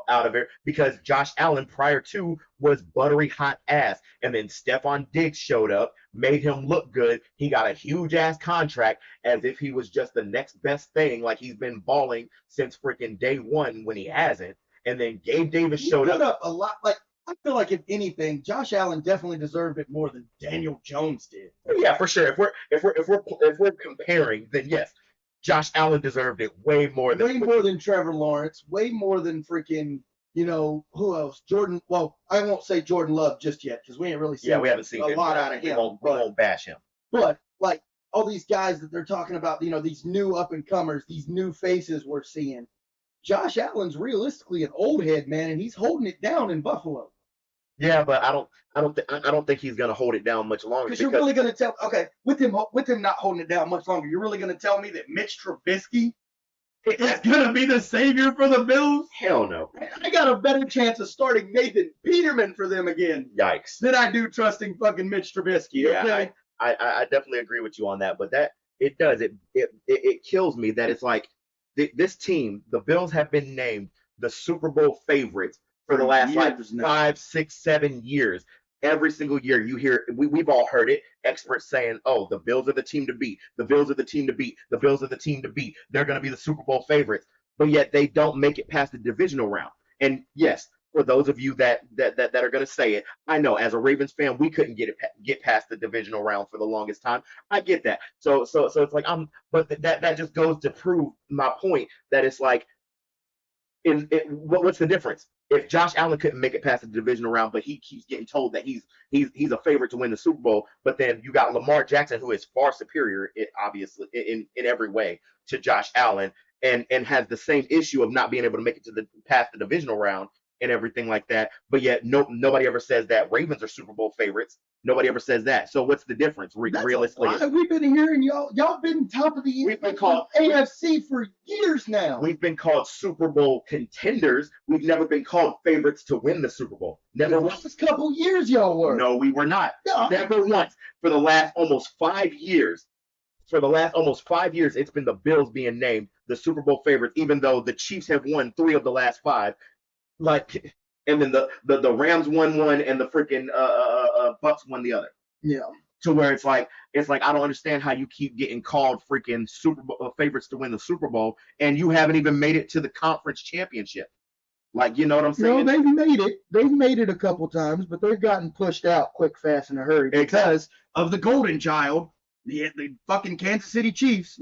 of it because Josh Allen prior to was buttery hot ass, and then Stephon Diggs showed up, made him look good. He got a huge ass contract as if he was just the next best thing, like he's been balling since freaking day one when he hasn't. And then Gabe Davis showed up a lot. Like I feel like if anything, Josh Allen definitely deserved it more than Daniel Jones did. Yeah, for sure. If we're comparing, then yes, Josh Allen deserved it way more than Trevor Lawrence, way more than freaking, who else? Jordan. Well, I won't say Jordan Love just yet because we ain't really seen we haven't seen a lot out of him. We won't bash him. But like all these guys that they're talking about, these new up and comers, these new faces we're seeing. Josh Allen's realistically an old head, man, and he's holding it down in Buffalo. Yeah, but I don't think he's gonna hold it down much longer. Because you're really gonna tell with him not holding it down much longer, you're really gonna tell me that Mitch Trubisky is gonna be the savior for the Bills? Hell no. I got a better chance of starting Nathan Peterman for them again. Yikes. Than I do trusting fucking Mitch Trubisky. Yeah, okay? I definitely agree with you on that, but that it kills me that it's like this team, the Bills have been named the Super Bowl favorites for the last 5, 6, 7 years. Every single year you hear, we've all heard it, experts saying, oh, the Bills are the team to beat. The Bills are the team to beat. The Bills are the team to beat. They're going to be the Super Bowl favorites. But yet they don't make it past the divisional round. And yes, for those of you that are going to say it, I know as a Ravens fan, we couldn't get past the divisional round for the longest time. I get that. So it's like but that just goes to prove my point that it's like, what's the difference? If Josh Allen couldn't make it past the divisional round, but he keeps getting told that he's a favorite to win the Super Bowl, but then you got Lamar Jackson, who is far superior, obviously in every way to Josh Allen, and has the same issue of not being able to make it to past the divisional round and everything like that. But yet nobody ever says that Ravens are Super Bowl favorites. Nobody ever says that. So what's the difference? Realistically, we've been hearing y'all been top of the we've been called AFC for years now. We've been called Super Bowl contenders. We've never been called favorites to win the Super Bowl. Never once. The last couple years y'all were. No, we were not. No. Never once. For the last almost 5 years. It's been the Bills being named the Super Bowl favorites, even though the Chiefs have won 3 of the last 5. Like, and then the Rams won one and the freaking Bucks won the other. Yeah. To where it's like I don't understand how you keep getting called freaking Super Bowl favorites to win the Super Bowl and you haven't even made it to the conference championship. Like, you know what I'm saying? No, they've made it. They've made it a couple times, but they've gotten pushed out quick, fast, in a hurry because of the golden child, the fucking Kansas City Chiefs.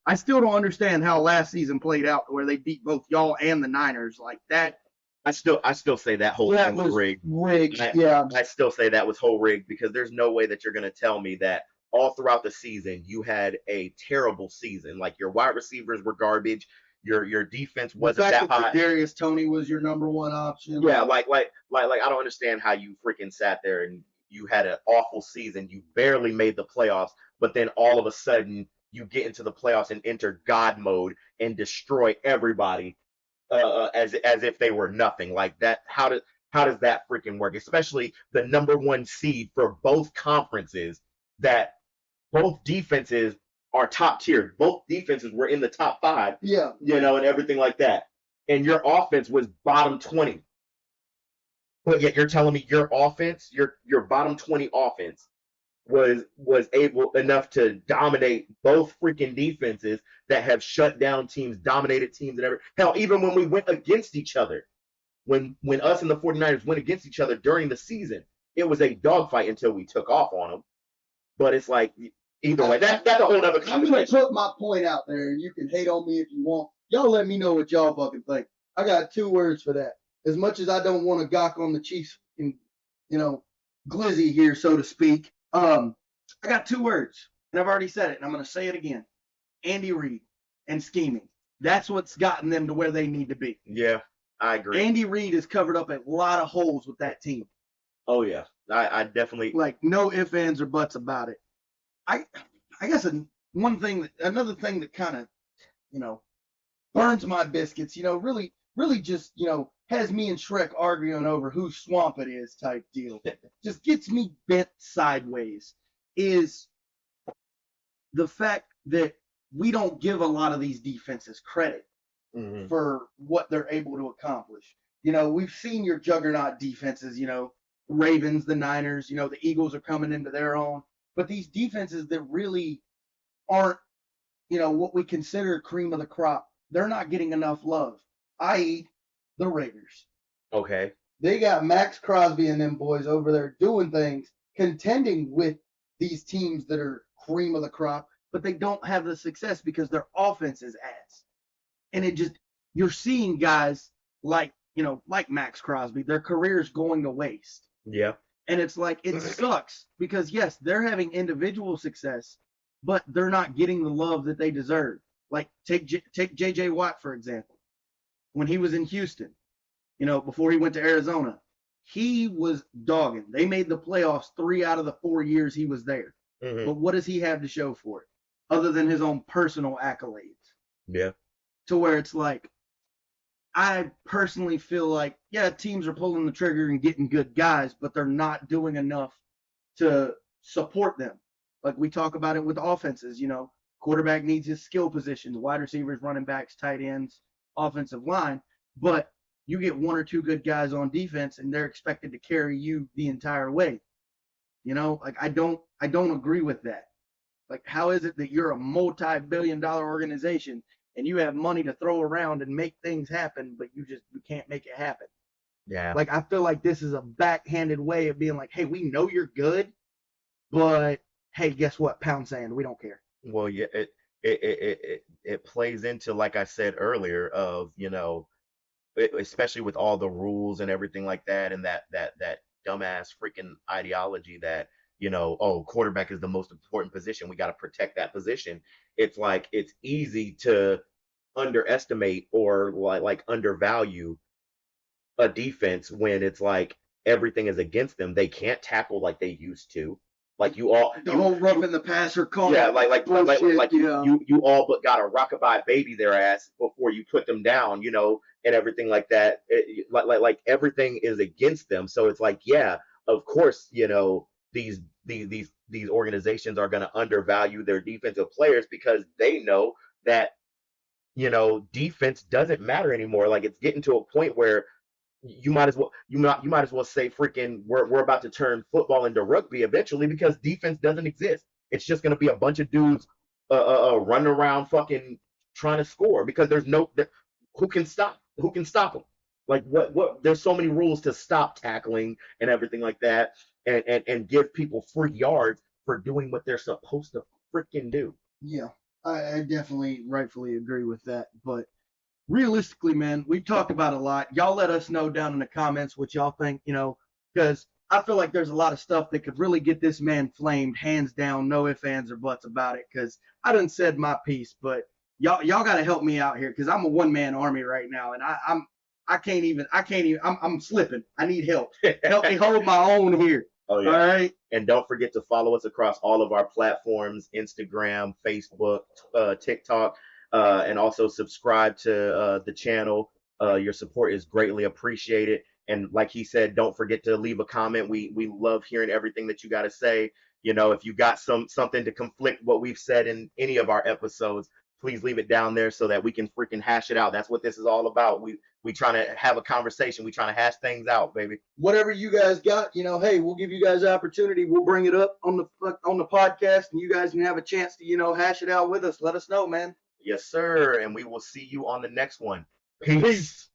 I still don't understand how last season played out where they beat both y'all and the Niners like that. I still say that whole thing was rigged. Yeah. I still say that was whole rigged because there's no way that you're going to tell me that all throughout the season you had a terrible season. Like your wide receivers were garbage. Your defense wasn't that hot. Darius Tony was your number one option. Yeah, like I don't understand how you freaking sat there and you had an awful season. You barely made the playoffs, but then all of a sudden you get into the playoffs and enter God mode and destroy everybody. As if they were nothing like that. How does that freaking work? Especially the number 1 seed for both conferences, that both defenses are top tier. Both defenses were in the top 5. Yeah. And everything like that. And your offense was bottom 20. But yet you're telling me your offense, your bottom 20 offense was able enough to dominate both freaking defenses that have shut down teams, dominated teams, and everything. Hell, even when we went against each other, when us and the 49ers went against each other during the season, it was a dogfight until we took off on them. But it's like, either way, that's a whole other conversation. I'm going to put my point out there, and you can hate on me if you want. Y'all let me know what y'all fucking think. I got 2 words for that. As much as I don't want to gawk on the Chiefs, glizzy here, so to speak, I got 2 words, and I've already said it, and I'm going to say it again. Andy Reid and scheming. That's what's gotten them to where they need to be. Yeah, I agree. Andy Reid has covered up a lot of holes with that team. Oh yeah, I definitely like no ifs, ands, or buts about it. I guess another thing that kind of burns my biscuits, really just has me and Shrek arguing over whose swamp it is type deal. Just gets me bent sideways is the fact that we don't give a lot of these defenses credit for what they're able to accomplish. We've seen your juggernaut defenses, Ravens, the Niners, the Eagles are coming into their own. But these defenses that really aren't, what we consider cream of the crop, they're not getting enough love, i.e., the Raiders. Okay. They got Max Crosby and them boys over there doing things, contending with these teams that are cream of the crop, but they don't have the success because their offense is ass. And you're seeing guys like Max Crosby, their career's going to waste. Yeah. And it's like, it sucks because, yes, they're having individual success, but they're not getting the love that they deserve. Like, take J.J. Watt, for example. When he was in Houston, before he went to Arizona, he was dogging. They made the playoffs 3 out of the 4 years he was there. Mm-hmm. But what does he have to show for it other than his own personal accolades? Yeah. To where it's like, I personally feel like, yeah, teams are pulling the trigger and getting good guys, but they're not doing enough to support them. Like we talk about it with offenses, quarterback needs his skill positions, wide receivers, running backs, tight ends, offensive line, but you get 1 or 2 good guys on defense and they're expected to carry you the entire way. Like I don't agree with that. Like, how is it that you're a multi-billion-dollar organization and you have money to throw around and make things happen, but you can't make it happen? Yeah. Like, I feel like this is a backhanded way of being like, hey, we know you're good, but hey, guess what? Pound sand, we don't care. Well, yeah, it plays into, like I said earlier, of especially with all the rules and everything like that, and that dumbass freaking ideology that quarterback is the most important position. We got to protect that position. It's like it's easy to underestimate or like undervalue a defense when it's like everything is against them. They can't tackle like they used to. Like the whole rough in the passer call. Yeah, like you all but got a rockabye baby their ass before you put them down, and everything like that. Like everything is against them. So it's like, yeah, of course, these organizations are going to undervalue their defensive players because they know that defense doesn't matter anymore. Like it's getting to a point where you might as well say freaking we're about to turn football into rugby eventually because defense doesn't exist. It's just going to be a bunch of dudes running around fucking trying to score because there's who can stop them. Like what there's so many rules to stop tackling and everything like that, and give people free yards for doing what they're supposed to freaking do. Yeah, I definitely rightfully agree with that, but realistically, man, we've talked about a lot. Y'all let us know down in the comments what y'all think, because I feel like there's a lot of stuff that could really get this man flamed, hands down, no ifs, ands, or buts about it, because I done said my piece, but y'all got to help me out here, because I'm a one-man army right now, and I'm slipping. I need help. Help me hold my own here. Oh, yeah. All right. And don't forget to follow us across all of our platforms, Instagram, Facebook, TikTok. And also subscribe to the channel. Your support is greatly appreciated. And like he said, don't forget to leave a comment. We love hearing everything that you got to say. If you got something to conflict what we've said in any of our episodes, please leave it down there so that we can freaking hash it out. That's what this is all about. We trying to have a conversation. We trying to hash things out, baby. Whatever you guys got, hey, we'll give you guys the opportunity. We'll bring it up on the podcast, and you guys can have a chance to hash it out with us. Let us know, man. Yes, sir. And we will see you on the next one. Peace.